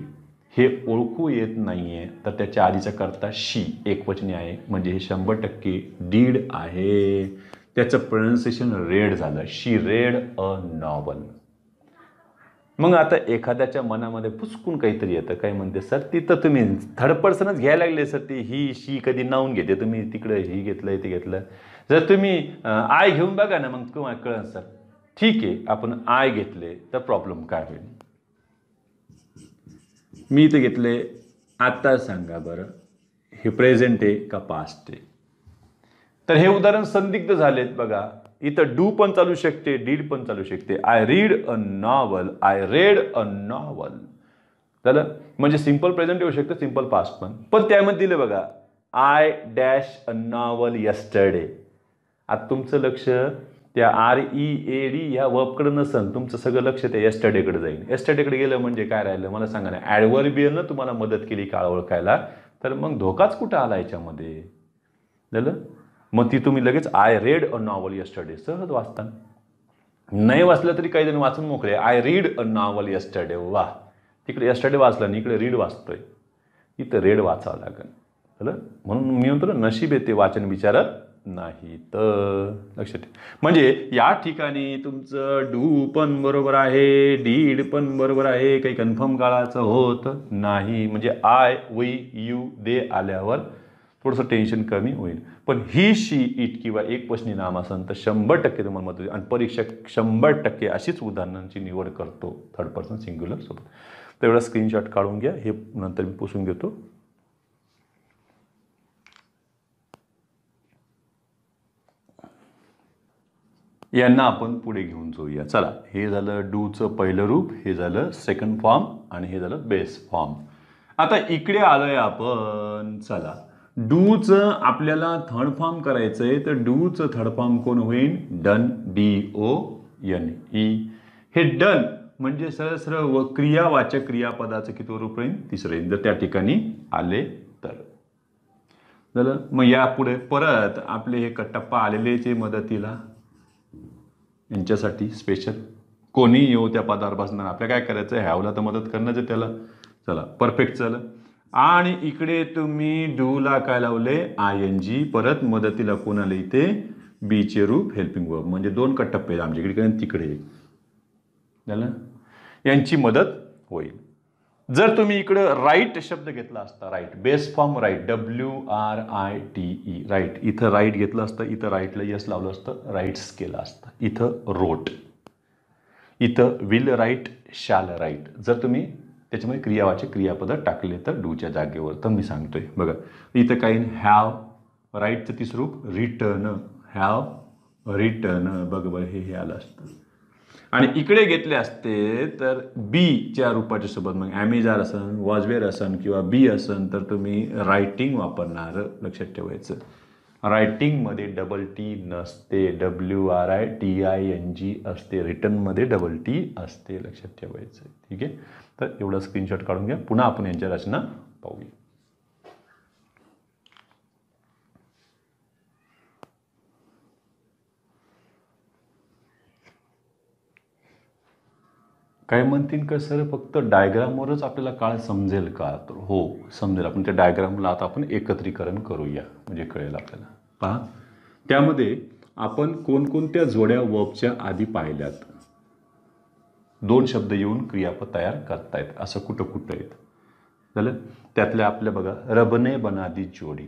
हे ओळखू येत नाहीये तर त्याच्या आधीचा करता शी एकवचनी आहे म्हणजे हे 100% डीड आहे. त्याचं प्रोनाउन्सिएशन रेड झालं. शी रेड अ नॉवल. मग आता एखाद्याच्या मनामध्ये पुचकून काहीतरी येतं काय म्हणते सर ती तर तुम्ही थर्ड पर्सनच घ्यायला लागले सर. ती ही शी कधी नाऊन घेते तुम्ही तिकडे ही घेतलंय ते घेतलं. जर तुम्ही आय घेऊन बघा ना मग तुम्हाला कळलं सर. ठीक आहे आपण आय घेतले तर प्रॉब्लेम काय होईल. मी इथे घेतले आता सांगा बरं हे प्रेझेंट आहे का पास्ट आहे. तर हे उदाहरण संदिग्ध झालेत बघा. इथं डू पण चालू शकते डीड पण चालू शकते. I read a novel I read a novel. झालं म्हणजे सिंपल प्रेझेंट येऊ शकतं सिंपल पास्ट पण त्यामध्ये दिलं बघा I dash a novel yesterday. आता तुमचं लक्ष त्या READ ह्या वर्बकडे नसन. तुमचं सगळं लक्ष त्या यस्टरडेकडे जाईल. यस्टरडेकडे गेलं म्हणजे काय राहिलं मला सांगा ना. ॲडव्हर्बियलनं तुम्हाला मदत केली काळ ओळखायला तर मग धोकाच कुठं आला याच्यामध्ये. झालं मग ती तुम्ही लगेच I read a novel yesterday सहज वाचता. नाही वाचलं तरी काही जण वाचून मोकळे I read a novel yesterday. वा तिकडे यस्टरडे वाचलं आणि इकडे रीड वाचतोय. इथं रेड वाचावं लागेल. झालं म्हणून मी म्हणतो ना नशीब येते वाचन विचारत नाही तर लक्षात म्हणजे या ठिकाणी तुमचं डू पण बरोबर आहे डीड पण बरोबर आहे. काही कन्फर्म काळाचं होत नाही म्हणजे आय वी यू दे आल्यावर थोडंसं टेन्शन कमी होईल. पण ही शी इट किंवा एकवचनी नाम असेल तर 100% तुम्हाला मदत होईल. आणि परीक्षक 100% अशीच उदाहरणांची निवड करतो थर्ड पर्सन सिंग्युलर सोबत. तर एवढा स्क्रीनशॉट काढून घ्या. हे नंतर मी पुसून घेतो. यांना आपण पुढे घेऊन जाऊया. चला हे झालं डूचं पहिलं रूप हे झालं सेकंड फॉर्म आणि हे झालं बेस फॉर्म. आता इकडे आलोय आपण. चला डूचं आपल्याला थर्ड फॉर्म करायचं आहे तर डूचं थर्ड फॉर्म कोण होईल डन DONE. हे डन म्हणजे सरळ सरळ क्रियावाचक क्रियापदाचं किती रूप राहील तिसरं येईल जर त्या ठिकाणी आले तर. झालं मग यापुढे परत आपले हे टप्पा आलेलेचे मदतीला यांच्यासाठी स्पेशल कोणी येऊ त्या पदावर बसणार. आपल्याला काय करायचं हॅवला तर मदत करणंच आहे त्याला. चला परफेक्ट झालं. आणि इकडे तुम्ही डूला काय लावले ING. परत मदतीला कोण आले इथे बीचे रूप हेल्पिंग वर्ब म्हणजे 2 टप्पे आहेत आमच्याकडे तिकडे. झालं यांची मदत होईल. जर तुम्ही इकडं राईट शब्द घेतला असता write base form write WRITE write. इथं राईट घेतलं असतं इथं राईटला यस लावलं असतं राईट्स केलं असतं. इथं रोट इथं विल राईट शाल राईट. जर तुम्ही त्याच्यामध्ये क्रियावाचक क्रियापद टाकले तर डूच्या जागेवर. तर मी सांगतोय बघा इथं काही हॅव राईटचं तिसरं रूप रिटर्न हॅव रिटर्न. बघ बरं हे आलं असतं. आणि इकडे घेतले असते तर बी च्या रूपाच्या सोबत मग ॲमेझॉन असन, वॉजवेअर असन किंवा बी असन तर तुम्ही रायटिंग वापरणार. लक्षात ठेवायचं रायटिंगमध्ये डबल टी नसते, WRITING असते. रिटर्नमध्ये डबल टी असते. लक्षात ठेवायचं. ठीक आहे. तर एवढा स्क्रीनशॉट काढून घ्या. पुन्हा आपण यांच्या रचना पाहूया. काय म्हणतील का सर फक्त डायग्रामवरच आपल्याला काळ समजेल का? तर हो समजेल. आपण त्या डायग्रामला आता आपण एकत्रीकरण करूया म्हणजे कळेल आपल्याला. पहा त्यामध्ये आपण कोणकोणत्या जोड्या वर्बच्या आधी पाहिल्यात. 2 शब्द येऊन क्रियापद तयार करतायत असं कुठं कुठं येत झालं. त्यातल्या आपल्या बघा रबने बनादी जोडी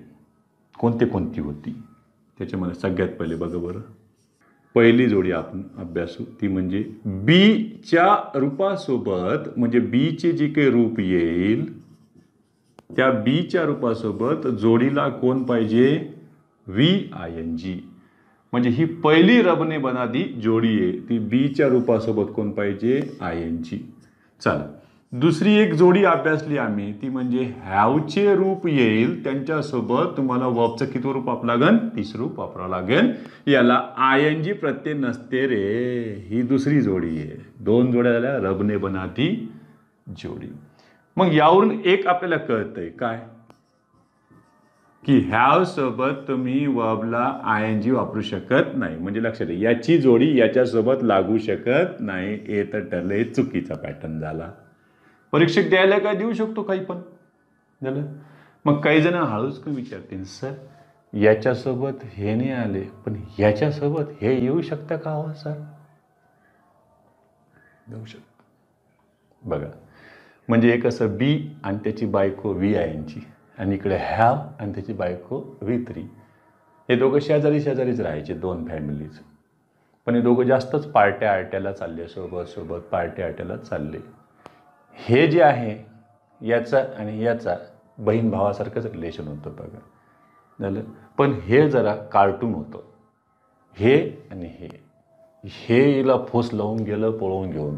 कोणती होती त्याच्यामध्ये सगळ्यात पहिले बघा बरं. पहिली जोडी आपण अभ्यासू ती म्हणजे बीच्या रूपासोबत म्हणजे बीचे जे काही रूप येईल त्या बीच्या रूपासोबत जोडीला कोण पाहिजे VING. म्हणजे ही पहिली रबने बनादी जोडी आहे ती बीच्या रूपासोबत कोण पाहिजे ING. चला दुसरी एक जोडी अभ्यासली आम्ही ती म्हणजे हॅवचे रूप येईल त्यांच्यासोबत तुम्हाला वर्बचं किती रूप वापरावं लागेल? 3 रूप वापरावं लागेल. याला ING प्रत्यय नसते रे. ही दुसरी जोडी आहे. 2 जोड्या झाल्या रबने बनादी जोडी. मग यावरून एक आपल्याला कळतंय काय की हॅव सोबत तुम्ही वर्बला ING वापरू शकत नाही. म्हणजे लक्षात घ्या याची जोडी याच्यासोबत लागू शकत नाही. हे तर ठरले चुकीचा पॅटर्न झाला. परीक्षक द्यायला काय देऊ शकतो काही पण झालं. मग काही जण हळूच विचारतील सर याच्यासोबत हे नाही आले पण याच्यासोबत हे येऊ शकतं का हो सर? येऊ शकतं. बघा म्हणजे एक असं बी आणि त्याची बायको VING आणि इकडे हॅव आणि त्याची बायको V3. हे दोघं शेजारीच राहायचे 2 फॅमिलीज. पण हे दोघं जास्तच पार्ट्या आर्ट्याला चालले सोबत पार्ट्या आर्ट्याला चालले. हे जे आहे याचा आणि याचा बहीण भावासारखंच रिलेशन होतं बघा झालं. पण हे जरा कार्टून होतं. हे आणि हे हिला फूस लावून गेलं पळवून घेऊन.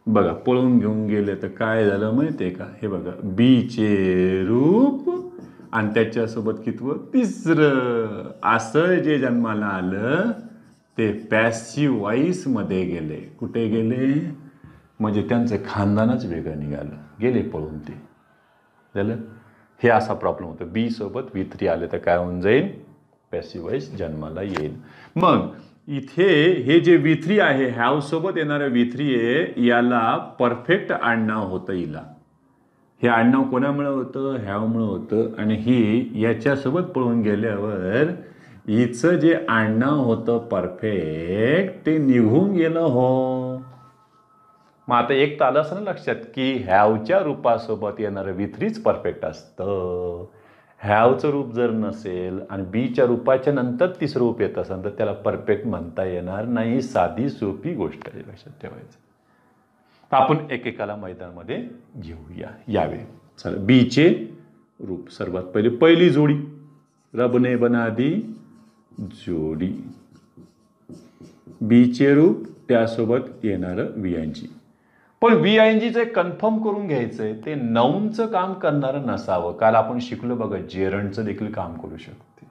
बघा पळवून घेऊन गेले तर काय झालं माहिती आहे का? हे बघा बीचे रूप आणि त्याच्यासोबत कितवं 3रं असं जे जन्माला आलं ते पॅसिव्ह वॉइसमध्ये गेले. कुठे गेले? म्हणजे त्यांचं खानदानच वेगळं निघालं. गेले पळून ते झालं. हे असा प्रॉब्लेम होतो. बी सोबत V3 आले तर काय होऊन जाईल? पॅसिव्ह वॉइस जन्माला येईल. मग इथे हे जे V3 आहे हॅव सोबत येणारं V3 आहे याला परफेक्ट आडनाव होतं हिला. हे आडनाव कोणामुळे होतं? हॅवमुळे होतं. आणि ही याच्यासोबत पळून गेल्यावर हिचं जे आडनाव होतं परफेक्ट ते निघून गेलं हो. मग आता एक तर आलं असं ना लक्षात की हॅवच्या रूपासोबत येणारं V3च परफेक्ट असतं. हॅवचं रूप जर नसेल आणि बीच्या रूपाच्या नंतर 3रं रूप येत असेल तर त्याला परफेक्ट म्हणता येणार नाही. साधी सोपी गोष्ट आहे. लक्षात ठेवायचं. तर आपण एकेकाला मैदानामध्ये घेऊया यावे. चला बीचे रूप सर्वात पहिले पहिली जोडी रबने बनादी जोडी. बीचे रूप त्यासोबत येणारं VING. पण VINGचं कन्फर्म करून घ्यायचंय ते नाऊनचं काम करणारं नसावं. काल आपण शिकलो बघा जेरंडचं देखील काम करू शकते.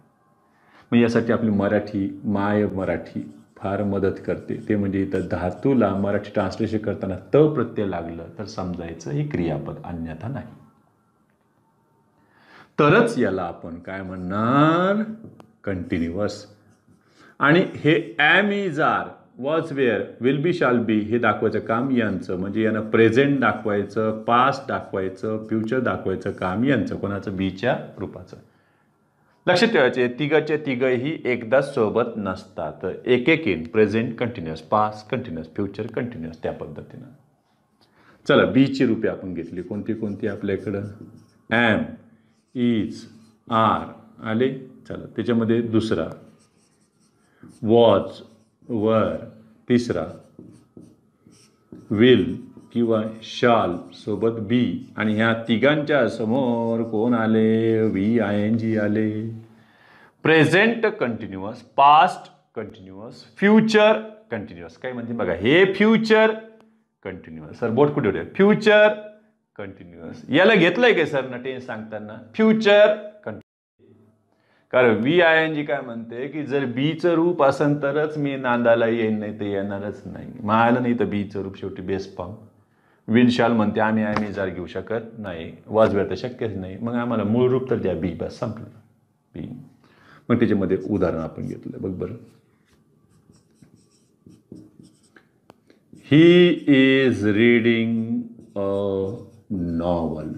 मग यासाठी आपली मराठी माय मराठी फार मदत करते. ते म्हणजे इथं धातूला मराठी ट्रान्सलेशन करताना त प्रत्यय लागलं तर समजायचं ही क्रियापद अन्यथा नाही. तरच याला आपण काय म्हणणार कंटिन्युअस. आणि हे am is are was were will be shall be हे दाखवायचं काम यांचं. म्हणजे यांना प्रेझेंट दाखवायचं पास्ट दाखवायचं फ्युचर दाखवायचं काम यांचं. कोणाचं? बीच्या रूपाचं. लक्षात ठेवायचे तिघही एकदाच सोबत नसतात. एक in present continuous past continuous future continuous त्या पद्धतीनं. चला बीची रूपे आपण घेतली. कोणती आपल्याकडं? ॲम इज आर आले. चला त्याच्यामध्ये दुसरा वॉज वर, 3रा विल किंवा शाल सोबत बी आणि ह्या तिघांच्या समोर कोण आले? VING आले. Present continuous past continuous future continuous. काय म्हणते बघा, हे फ्युचर कंटिन्युअस. सर बोट कुठे होते? Future continuous. याला घेतलंय काय सर ना टेन्स सांगताना? Future continuous. कारण VING काय म्हणते की जर बीचं रूप असेल तरच मी नांदाला येईन, नाही तर येणारच नाही. मायला नाही तर बीचं रूप शेवटी बेस फॉर्म. विल शाल म्हणते आम्ही जर घेऊ शकत नाही, वाजवेळ तर शक्यच नाही. मग आम्हाला मूळ रूप तर द्या बी, बस संपलं बी. मग त्याच्यामध्ये उदाहरण आपण घेतलं बघ बरं. He is reading a novel.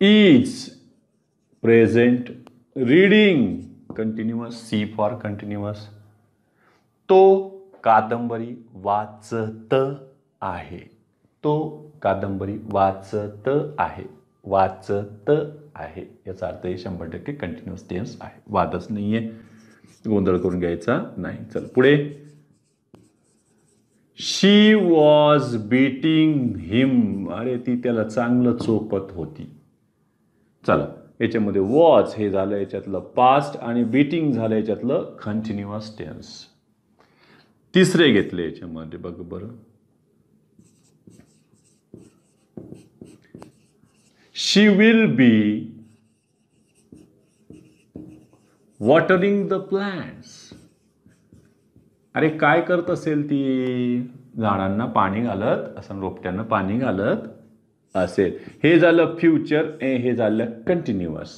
Is present, reading continuous, C for continuous. तो कादंबरी वाचत आहे. तो कादंबरी वाचत आहे. वाचत आहे याचा अर्थ हे 100% कंटिन्युअस टेन्स आहे. वादच नाहीये, गोंधळ करून घ्यायचा नाही. चल पुढे. शी वॉज बीटिंग हिम. अरे ती त्याला चांगलं चोपत होती. चला याच्यामध्ये वॉज हे झालं याच्यातलं पास्ट आणि बीटिंग झालं याच्यातलं कंटिन्युअस टेन्स. तिसरे घेतले याच्यामध्ये बघ बरं. She will be watering the plants. अरे काय करत असेल ती? झाडांना पाणी घालत असं, रोपट्यांना पाणी घालत असेल. हे झालं फ्युचर, हे झालं कंटिन्युअस.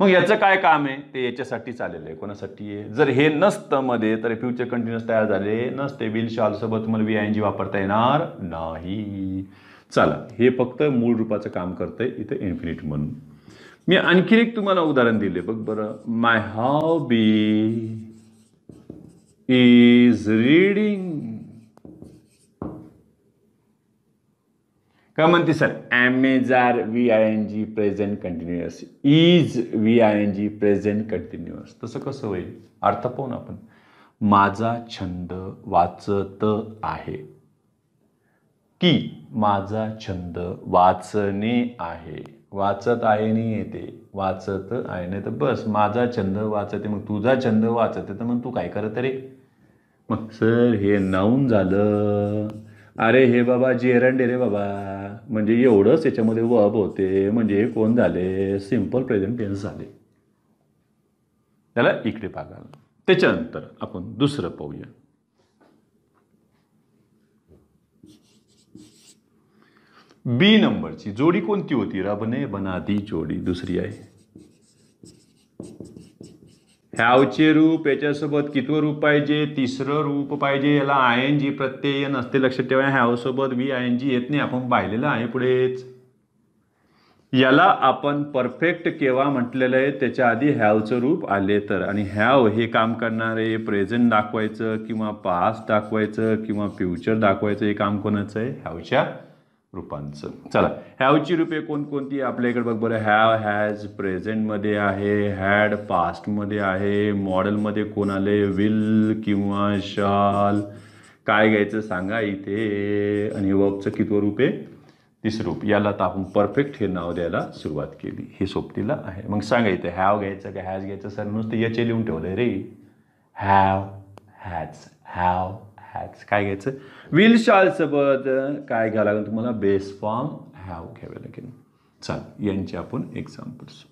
मग याचं काय काम आहे? ते याच्यासाठी चाललेलं आहे. कोणासाठी आहे? जर हे नसतं मध्ये तर फ्युचर कंटिन्युअस तयार झाले नसते. विल शॉल सोबत तुम्हाला VING वापरता येणार नाही. चला हे फक्त मूळ रूपाचं काम करतंय इथे इन्फिनिट म्हणून. मी आणखी एक तुम्हाला उदाहरण दिले बघ बरं. My hobby is reading. काय म्हणते sir? Am is are VING present continuous, is VING present continuous. तसं कसं होईल? अर्थ पाहून आपण. माझा छंद वाचत आहे की माझा छंद वाचणे आहे. वाचत आहे नाही येते, वाचत आहे. नाही तर बस माझा छंद वाचते. मग तुझा छंद वाचते तर मग तू काय करत रे? मग सर हे नाऊन झालं. अरे हे बाबा जेरंडे रे बाबा, म्हणजे एवढंच याच्यामध्ये वर्ब होते. म्हणजे कोण झाले? सिंपल प्रेझेंट टेन्स झाले. त्याला इकडे बघा. त्याच्यानंतर आपण दुसरं पाहूया. बी नंबरची जोडी कोणती होती? रबने बना दी जोडी दुसरी आहे. हॅवचे रूप याच्यासोबत कितवं रूप पाहिजे? तिसरं रूप पाहिजे. याला ING प्रत्यय नसते, लक्षात ठेवा. हॅव सोबत VING येत नाही, आपण पाहिलेलं आहे पुढेच. याला आपण परफेक्ट केव्हा म्हटलेलं आहे? त्याच्या आधी हॅवचं रूप आले तर. आणि हॅव हे काम करणारे प्रेझेंट दाखवायचं किंवा पास्ट दाखवायचं किंवा फ्युचर दाखवायचं, हे काम कोणाचं आहे? हॅवच्या रूपांचं. चला हॅवची रूपे कोणकोणती आपल्याकडे बघ बरं. हॅव हॅज प्रेझेंटमध्ये आहे, हॅड पास्टमध्ये आहे, मॉडेलमध्ये कोण आले? विल किंवा शाल. काय घ्यायचं सांगा इथे. आणि वर्बचं कितवं रूप आहे? तिसरं रूप. याला तर आपण परफेक्ट हे नाव द्यायला सुरुवात केली. हे सोबतीला आहे. मग सांगा इथे हॅव घ्यायचं का हॅज घ्यायचं? सर नुसतं याचे लिहून ठेवलंय रे. Have has, have has. काय घ्यायचं? विल शाल सोबत काय घ्यावं लागेल तुम्हाला? बेस फॉर्म हॅव घ्यावे लागेल. चल यांचे आपण examples.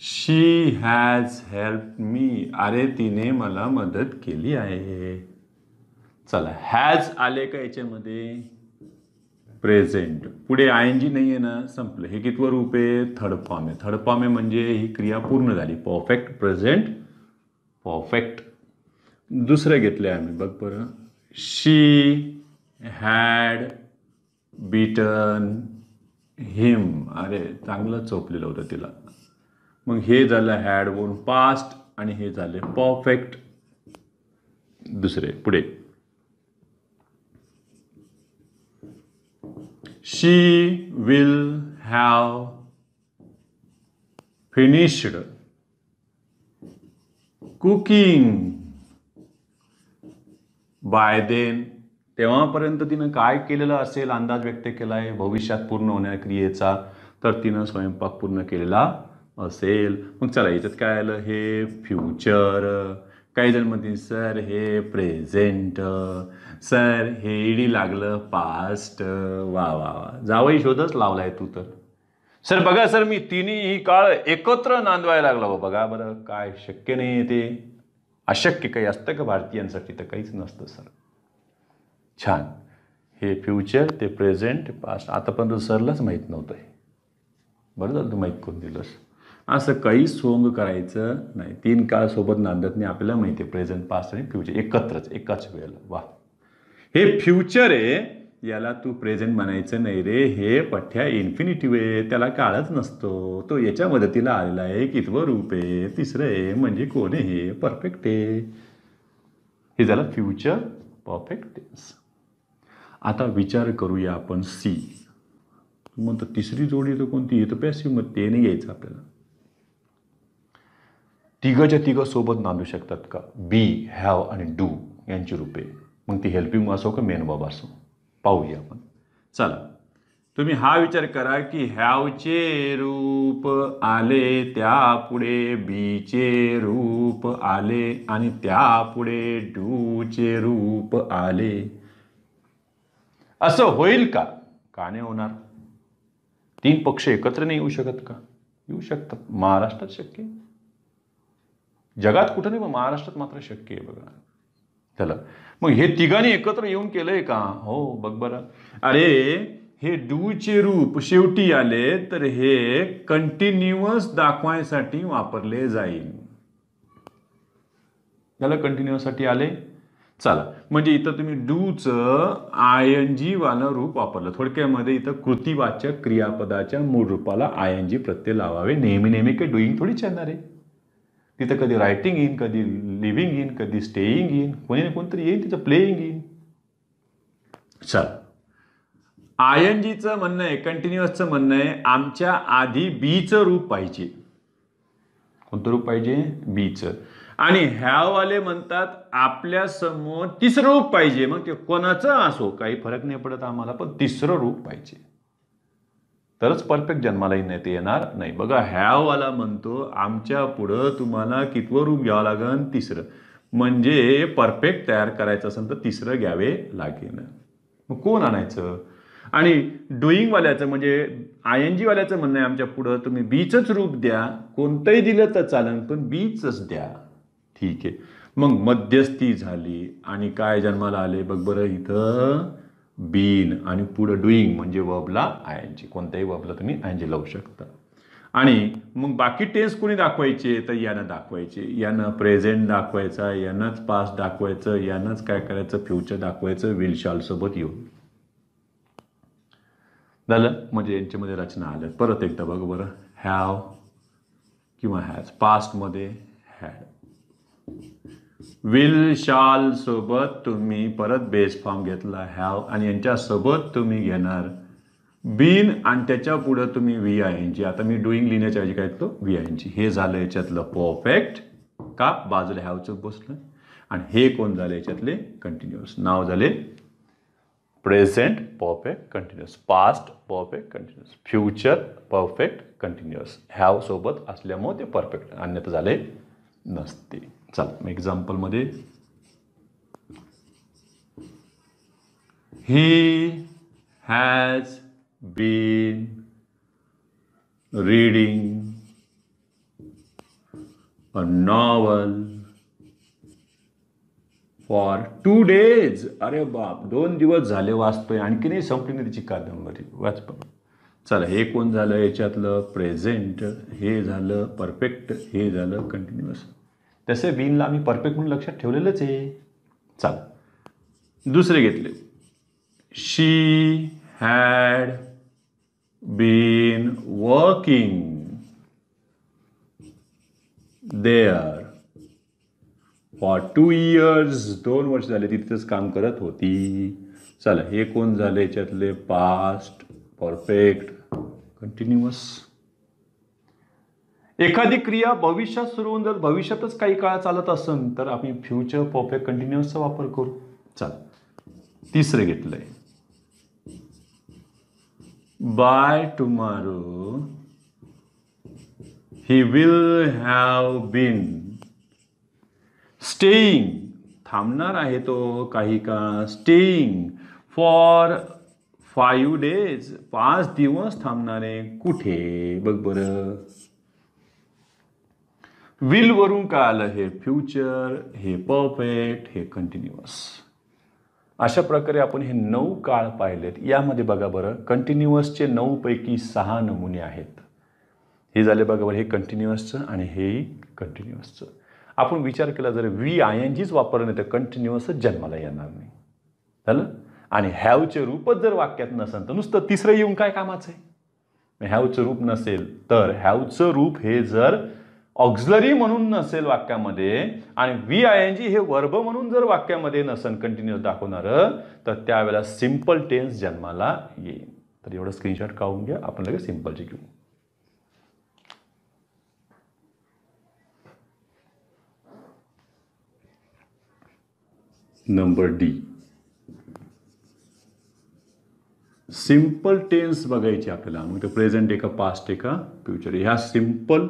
She has help me. अरे तिने मला मदत केली आहे. चला हॅज आले का याच्यामध्ये? प्रेझेंट. पुढे ING नाही आहे ना, संपलं. हे कितवं रूप आहे? थर्ड फॉर्म आहे. थर्ड फॉर्म आहे म्हणजे ही क्रिया पूर्ण झाली. Perfect present perfect. दुसरं घेतलं आम्ही बघ बरं. शी हॅड बीटन हिम. अरे चांगलं चोपलेलं होतं तिला. मग हे झालं हॅड वरून पास्ट आणि हे झाले परफेक्ट. दुसरे पुढे. She will have finished cooking by then तेव्हापर्यंत तिनं काय केलेलं असेल, अंदाज व्यक्त केलाय भविष्यात पूर्ण होणाऱ्या क्रियेचा, तर तिनं स्वयंपाक पूर्ण केलेला असेल. मग चला याच्यात काय आलं, हे फ्युचर. काही जण म्हणतील सर हे प्रेझेंट, सर हे ईडी लागलं पास्ट. वा वा वा, जावई शोधच लावलाय तू तर. सर बघा सर मी तिन्ही काळ एकत्र नांदवायला लागला. बघा बरं काय शक्य नाही ते, अशक्य काही असतं का भारतीयांसाठी? तर काहीच नसतं सर. छान. हे फ्युचर, ते प्रेझेंट, पास्ट. आतापर्यंत सरलाच माहीत नव्हतं हे. बरं झालं तू माहीत करून दिलंस. असं काही सोंग करायचं नाही. 3 काळ सोबत नांदत नाही. आपल्याला माहिती आहे प्रेझेंट, पास्ट आणि फ्युचर एकत्रच एकाच वेळेला. वा, हे फ्युचर आहे, याला तू प्रेझेंट म्हणायचं नाही रे. हे पठ्या इन्फिनिटिव्ह आहे, त्याला काळच नसतो. तो याच्या मदतीला आलेला आहे. कितवं रूप आहे? तिसरं आहे. म्हणजे कोण आहे? हे परफेक्ट आहे. हे झालं फ्युचर परफेक्ट टेन्स. आता विचार करूया आपण सी. मग तिसरी जोडी तर कोणती? तर पॅसिव्ह मध्ये, ते नाही घ्यायचं आपल्याला. तिघच्या तिघं सोबत नांदू शकतात का? बी, हॅव आणि डू यांची रूपे. मग ती हेल्पिंग असो का मेन वर्ब असो, पाहूया आपण. चला तुम्ही हा विचार करा की हॅवचे रूप आले, त्यापुढे बीचे रूप आले आणि त्यापुढे डूचे रूप आले. असं होईल का? का नाही होणार? 3 पक्ष एकत्र नाही येऊ शकत का? येऊ शकतात. महाराष्ट्रात शक्य आहे, जगात कुठं नाही, पण महाराष्ट्रात मात्र शक्य आहे. बघा चला, मग हे तिघांनी एकत्र येऊन केलंय का? हो, बघ बरं. अरे हे डूचे रूप शेवटी आले तर हे कंटिन्युअस दाखवायसाठी वापरले जाईल. त्याला कंटिन्युअस साठी आले. चला, म्हणजे इथं तुम्ही डूचं आयएनजी वालं रूप वापरलं. थोडक्यामध्ये इथं कृतीवाचक क्रियापदाच्या मूळ रूपाला आयएनजी प्रत्यय लावावे. नेहमी नेहमी काही डुईंग थोडीच येणार आहे तिथं. कधी रायटिंग येईन, कधी लिव्हिंग येईन, कधी स्टेईंग येईन, कोणी ना कोणतरी येईन तिथं प्लेईंग येईन. चला, आयएनजीचं म्हणणं आहे, कंटिन्युअसचं म्हणणं आहे आमच्या आधी बीचं रूप पाहिजे. कोणतं रूप पाहिजे? बीचं. आणि हॅववाले म्हणतात आपल्या समोर तिसरं रूप पाहिजे. मग ते कोणाचं असो काही फरक नाही पडत आम्हाला, पण तिसरं रूप पाहिजे तरच परफेक्ट जन्माला येणार नाही. बघा हॅववाला म्हणतो आमच्या पुढं तुम्हाला कितवं रूप घ्यावं लागेल? तिसरं. म्हणजे परफेक्ट तयार करायचं असेल तर तिसरं घ्यावे लागेल. मग कोण आणायचं? आणि डुईंगवाल्याचं म्हणजे आयएनजी वाल्याचं म्हणणं आहे आमच्या पुढं तुम्ही बीचंच रूप द्या. कोणतंही दिलं तर चालेल, पण बीचच द्या. ठीक आहे. मग मध्यस्थी झाली आणि काय जन्माला आले? बघ बरं इथं बीन आणि पुढं डुईंग म्हणजे वर्बला आयएनजी. कोणत्याही वर्बला तुम्ही आयएनजी लावू शकता. आणि मग बाकी टेन्स कोणी दाखवायचे? तर यानं दाखवायचे. यानं प्रेझेंट दाखवायचा, यानंच पास्ट दाखवायचं, यानंच काय करायचं? फ्युचर दाखवायचं विल शॅल सोबत येऊन. झालं. म्हणजे यांच्यामध्ये रचना आल्या. परत एकदा बघ बरं. हॅव किंवा हॅज. पास्टमध्ये हॅड. विल शाल सोबत तुम्ही परत बेस फॉर्म घेतला हॅव आणि यांच्यासोबत तुम्ही घेणार बीन आणि त्याच्या पुढे तुम्ही व्ही आय एन जी. आता मी डुईंग लिहिण्याच्या ऐवजी काय तो व्ही आय एन जी. हे झालं याच्यातलं परफेक्ट. का? बाजूला हॅवचं बसलं. आणि हे कोण झालं याच्यातले? कंटिन्युअस. नाव झाले present perfect continuous, past perfect continuous, future perfect continuous. Have सोबत असल्यामुळे ते परफेक्ट, अन्यथा झाले नसते. चला मग एक्झाम्पलमध्ये he has been reading a novel for 2 days. अरे बाप, 2 दिवस झाले वाचतोय, आणखी नाही संपली नाही तिची कादंबरी. वाच बघ. चला, हे कोण झालं याच्यातलं? प्रेझेंट. हे झालं परफेक्ट. हे झालं कंटिन्युअस. तसे बीनला आम्ही परफेक्ट म्हणून लक्षात ठेवलेलंच आहे. चला दुसरे घेतले. She had been working there for 2 years. 2 वर्ष झाले तिथेच काम करत होती. चला, हे कोण झाले याच्यातले? Past perfect continuous. एखादी क्रिया भविष्यात सुरू होऊन जर भविष्यातच काही काळ चालत असेल तर आम्ही फ्युचर परफेक्ट कंटिन्युअसचा वापर करू. चला, तिसरं घेतलंय, by tomorrow he will have been staying, थांबणार आहे तो काही काळ, स्टेईंग फॉर 5 days, 5 दिवस थांबणारे, कुठे बघ बरं. विल वरून काय आलं, हे फ्युचर, हे परफेक्ट, हे कंटिन्युअस. अशा प्रकारे आपण हे 9 काळ पाहिलेत. यामध्ये बघा बरं, कंटिन्युअसचे 9 पैकी 6 नमुने आहेत. हे झाले बघा बरं, हे कंटिन्युअसचं आणि हे कंटिन्युअसचं. आपण विचार केला जर VINGच वापरलं नाही तर कंटिन्युअसच जन्माला येणार नाही, झालं. आणि हॅवचे रूपच जर वाक्यात नसेल तर नुसतं तिसरं येऊन काय कामाचं आहे. हॅवचं रूप नसेल तर हॅवचं रूप हे जर ऑक्झिलरी म्हणून नसेल वाक्यामध्ये आणि VING हे वर्ब म्हणून जर वाक्यामध्ये नसेल कंटिन्युअस दाखवणारं, तर त्यावेळेला सिंपल टेन्स जन्माला येईल. तर एवढं स्क्रीनशॉट काढून घ्या, आपण लगेच सिंपलचे घेऊ. नंबर डी, सिंपल टेन्स बघायची आपल्याला. मग ते प्रेझेंट आहे का, पास्ट आहे का, फ्युचर. ह्या सिंपल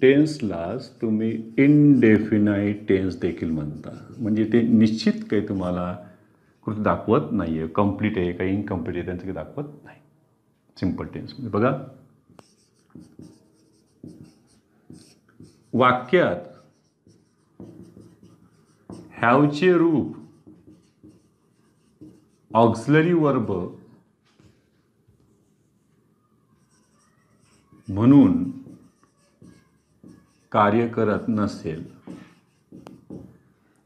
टेन्सलाच तुम्ही इनडेफिनाईट टेन्स देखील म्हणता. म्हणजे ते निश्चित काही तुम्हाला कृती दाखवत नाही आहे, कम्प्लीट आहे काही इनकम्प्लीट आहे त्यांचं काही दाखवत नाही. सिंपल टेन्स म्हणजे बघा, वाक्यात हॅवचे रूप ऑक्झिलरी वर्ब म्हणून कार्य करत नसेल,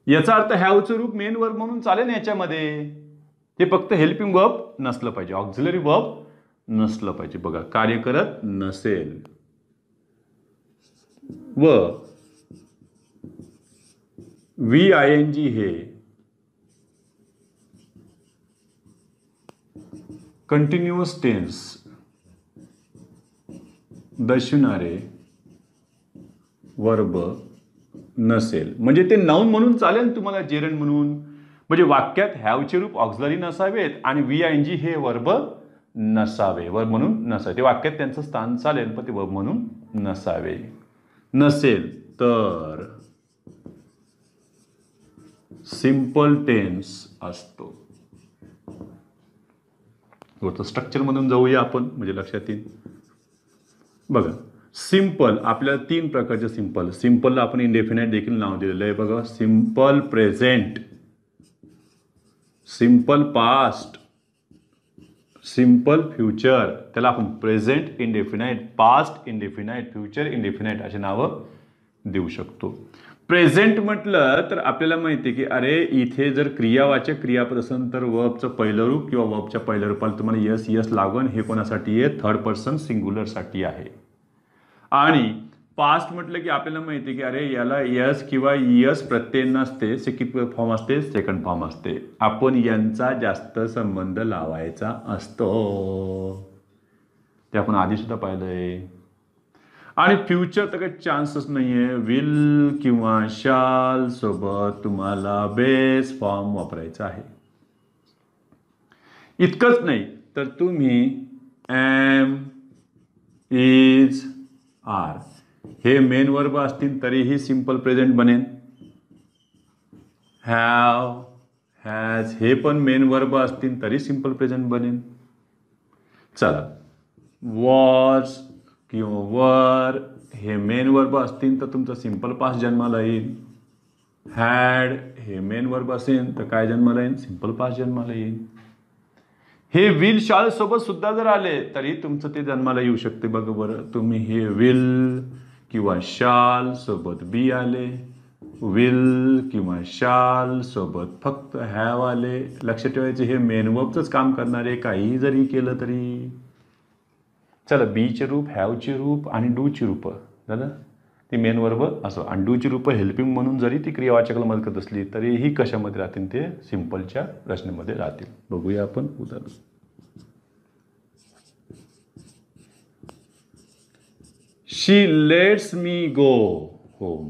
याचा अर्थ हॅवचं रूप मेन वर्ब म्हणून चालेल याच्यामध्ये. ते फक्त हेल्पिंग वर्ब नसलं पाहिजे, ऑक्झिलरी वर्ब नसलं पाहिजे. बघा, कार्य करत नसेल व VING हे कंटिन्युअस टेन्स दर्शवणारे वर्ब नसेल. म्हणजे ते नाउन म्हणून चालेल तुम्हाला, जेरंड म्हणून. म्हणजे वाक्यात हॅवचे रूप ऑक्झिलरी नसावेत आणि VING हे वर्ब नसावे, वर्ब म्हणून नसावे. ते वाक्यात त्यांचं स्थान चालेल पण ते वर्ब म्हणून नसावे. नसेल तर सिंपल टेन्स असतो. स्ट्रक्चर मधून जाऊया आपण, म्हणजे लक्षात येईल. बघा, सिंपल आपल्याला 3 प्रकारचे सिंपल. सिंपलला आपण इंडेफिनाइट देखील नाव दिलेलं आहे. बघा, simple present, simple past, simple future. त्याला आपण present indefinite, past indefinite, future indefinite असे नावं देऊ शकतो. प्रेझेंट म्हटलं तर आपल्याला माहिती आहे की अरे इथे जर क्रियावाचक क्रियापद असेल तर वर्बचं पहिलं रूप किंवा वर्बच्या पहिल्या रूपाला तुम्हाला यस यस लागून, हे कोणासाठी आहे, थर्ड पर्सन सिंग्युलरसाठी आहे. आणि पास्ट म्हटलं की आपल्याला माहिती आहे की अरे याला यस किंवा यस प्रत्यय नसते, सेकंड फॉर्म असते, सेकंड फॉर्म असते. आपण यांचा जास्त संबंध लावायचा असतो, ते आपण आधी सुद्धा पाहिलंय. आणि फ्युचर तर काही चान्सच नाहीये. विल किंवा शाल सोबत तुम्हाला बेस फॉर्म वापरायचा आहे. इतकंच नाही तर तुम्ही एम, इज, आर हे मेन वर्ब असतील तरीही सिंपल प्रेझेंट बनेल. हॅव, हॅज हे पण मेन वर्ब असतील तरी सिंपल प्रेझेंट बनेल. चला, वॉज किंवा वर हे मेन वर्ब असतील तर तुमचा सिंपल पास्ट जन्माला येईल. हॅड हे मेन वर्ब असेल तर काय जन्माला येईल, सिंपल पास्ट जन्माला येईल. हे विल शाल सोबत सुद्धा जर आले तरी तुमचं ते जन्माला येऊ शकते. बघा बरं, तुम्ही हे विल किंवा शाल सोबत बी आले, विल किंवा शाल सोबत फक्त हॅव आले. लक्षात ठेवायचे हे मेन वर्बचंच काम करणारे, काही जरी केलं तरी. चला, बीचे रूप, हॅवचे रूप आणि डूची रूप झालं, ती मेन वर्ब असो. आणि डूची रूप हेल्पिंग म्हणून जरी ती क्रियावाचकाला मदत करत असली तरीही कशामध्ये राहतील, ते सिंपलच्या रचनेमध्ये राहतील. बघूया आपण उदाहरण. शी लेट्स मी गो होम,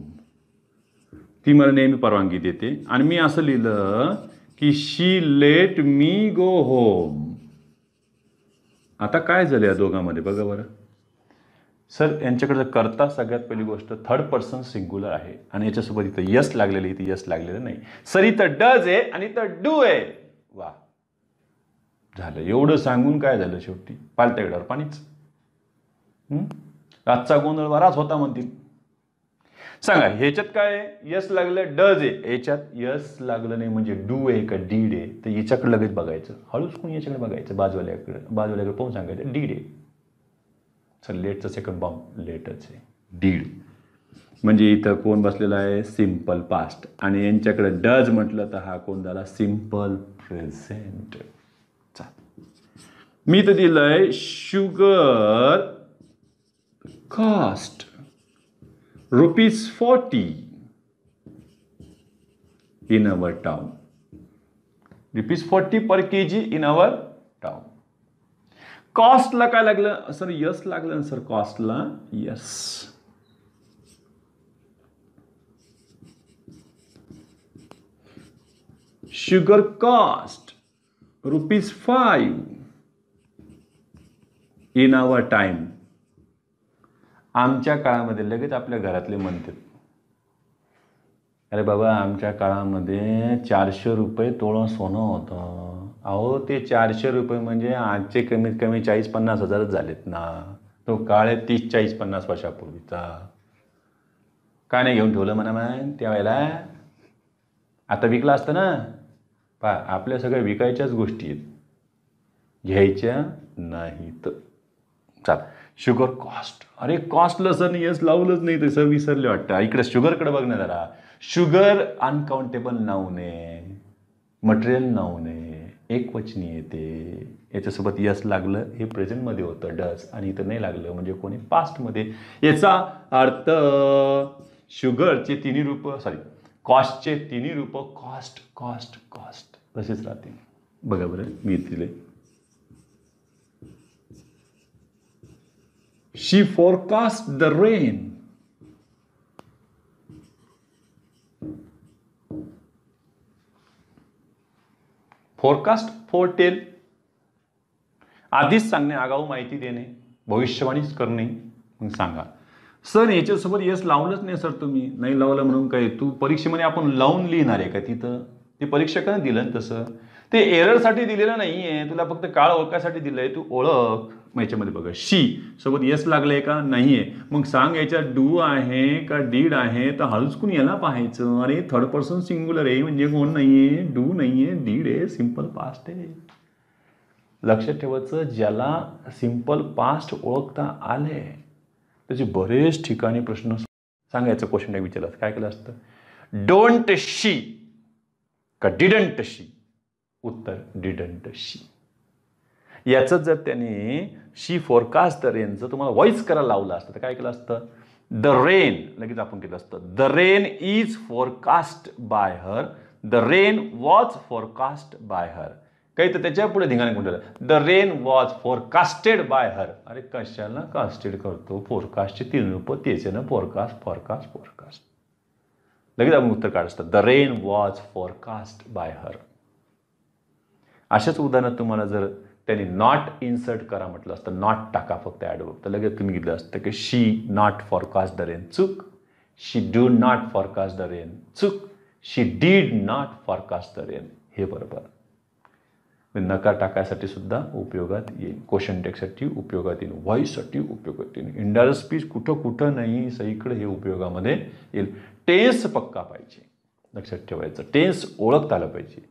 ती मला नेहमी परवानगी देते. आणि मी असं लिहिलं की शी लेट मी गो होम. आता काय झालं या दोघांमध्ये बघा बरं. सर यांच्याकडे करता सगळ्यात पहिली गोष्ट थर्ड पर्सन सिंग्युलर आहे आणि याच्यासोबत इथं यस लागलेलं, इथं यस लागलेलं नाही. सर इथं डज आहे आणि इथं डू आहे. वा झालं. एवढं सांगून काय झालं शेवटी? पालत्या गडावर पाणीच. आजचा गोंधळ बराच होता म्हणतील. सांगा ह्याच्यात काय आहे? यस लागलं डज आहे, याच्यात यस लागलं नाही म्हणजे डू आहे का डीड आहे. तर याच्याकडे लगेच बघायचं, हळूच कोणी याच्याकडे बघायचं, बाजूवाल्याकडे पाहून सांगायचं डीड आहे. सर लेटचं सेकंड बॉम्ब लेटच आहे, डीड. म्हणजे इथं कोण बसलेला आहे? Simple past. आणि यांच्याकडे डज म्हटलं तर हा कोण झाला? Simple present. मी तर दिलंय sugar cost ₹40 in our town. ₹40 per kg in our town. कॉस्टला काय लागलं सर? यस लागलं सर कॉस्टला. Yes. Sugar cost ₹5 in our time. आमच्या काळामध्ये लगेच आपल्या घरातले म्हणतात, अरे बाबा आमच्या काळामध्ये 400 रुपये तोळं सोनं होतं. अहो ते 400 रुपये म्हणजे आजचे कमीत कमी 40-50 हजारच झालेत ना. तो काळ आहे 30-40-50 वर्षापूर्वीचा. काय नाही घेऊन ठेवलं म्हणा मग त्या वेळेला? आता विकला असतं ना. पा आपल्या सगळ्या विकायच्याच गोष्टी आहेत, घ्यायच्या नाहीत. चाल शुगर कॉस्ट. अरे कॉस्टला सर यस लावलंच नाही तर सर विसरले वाटतं. इकडे शुगरकडे बघ ना जरा. शुगर अनकाउंटेबल नाऊन आहे, मटेरियल नाऊन आहे, एकवचनी येते. याच्यासोबत यस लागलं हे प्रेझेंटमध्ये होतं डज, आणि इथं नाही लागलं म्हणजे कोणी पास्टमध्ये. याचा अर्थ शुगरचे तिन्ही रूप कॉस्टचे तिन्ही रूप कॉस्ट कॉस्ट कॉस्ट तसेच राहते. बघा बरं मी दिले. She forecast the rain. Forecast foretell. आधीच सांगणे, आगाऊ माहिती देणे, भविष्यवाणीच करणे. मग सांगा सर याच्यासोबत यस लावलंच नाही सर. तुम्ही नाही लावलं म्हणून काय तू परीक्षेमध्ये आपण लावून लिहिणार आहे का? तिथं ते परीक्षकाने दिलं तसं. ते एररसाठी दिलेलं नाही आहे, तुला फक्त काळ ओळखायसाठी दिलंय. तू ओळख. मग याच्यामध्ये बघा शी सोबत यस लागलंय का? नाही आहे. मग सांग याच्यात डू आहे का डीड आहे? तर हळूच कोण याला पाहायचं. अरे थर्ड पर्सन सिंग्युलर आहे म्हणजे कोण नाहीये? डू नाहीये, डीड आहे, सिम्पल पास्ट आहे. लक्षात ठेवायचं, ज्याला सिम्पल पास्ट ओळखता आले त्याचे बरेच ठिकाणी प्रश्न सांगायचं. क्वेश्चन टॅग विचारला काय केलं असतं? डोंट शी का डिडंट शी? उत्तर डिडंट शी. याचं जर त्याने शी फोरकास्ट द रेनचं तुम्हाला व्हॉइस करायला लावलं असतं तर काय केलं असतं? द रेन लगेच आपण केलं असतं the rain is forecast bye her, the rain was forecast bye हर. काही तर त्याच्या पुढे धिंगाणे कोण the rain was forecasted bye हर. अरे कशाला कास्टेड करतो? फोरकास्टचे 3 रूप तेच आहे ना, फोरकास्ट फोरकास्ट फोरकास्ट. लगेच आपण उत्तर काढ असतं the rain was forecast bye हर. अशाच उदाहरणात तुम्हाला जर त्यांनी नॉट इन्सर्ट करा म्हटलं असतं, नॉट टाका फक्त ॲडवर्ब, तर लगेच तुम्ही घेतलं असतं की she not forecast the rain. चूक. She do not forecast the rain. चूक. She did not forecast the rain. हे बरोबर. नकार टाकायसाठी सुद्धा उपयोगात येईल, क्वेश्चन टेकसाठी उपयोगात येईल, व्हॉइससाठी उपयोगात येईल. इंडायरेक्ट स्पीच कुठं कुठं नाही, सगळीकडे हे उपयोगामध्ये येईल. टेन्स पक्का पाहिजे, लक्षात ठेवायचं. टेन्स ओळखता आलं पाहिजे.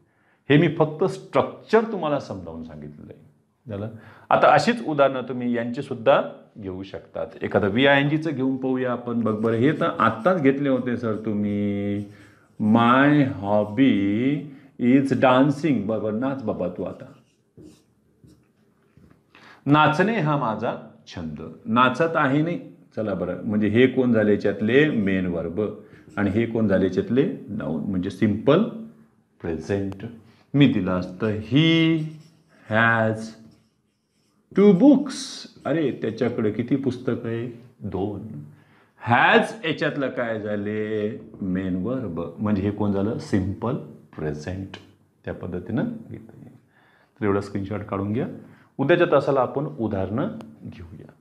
हे मी फक्त स्ट्रक्चर तुम्हाला समजावून सांगितलेलं आहे. झालं. आता अशीच उदाहरणं तुम्ही यांची सुद्धा घेऊ शकतात. एखादं VINGचं घेऊन पाहूया आपण. बघ बरं, हे तर आत्ताच घेतले होते सर तुम्ही. माय हॉबी इज डान्सिंग. बरोबर, नाच बाबा तू आता. नाचणे हा माझा छंद. नाचत आहे नाही. चला बरं, म्हणजे हे कोण झाले याच्यातले? Main verb. आणि हे कोण झाले याच्यातले? नाऊन, म्हणजे सिम्पल प्रेझेंट. मी दिलं असतं ही हॅज 2 बुक्स. अरे त्याच्याकडे किती पुस्तक आहे? 2. हॅज याच्यातलं काय झाले? मेन वर्ब, म्हणजे हे कोण झालं? Simple present. त्या पद्धतीनं घेता येईल. तर एवढा स्क्रीनशॉट काढून घ्या. उद्याच्या तासाला आपण उदाहरणं घेऊया.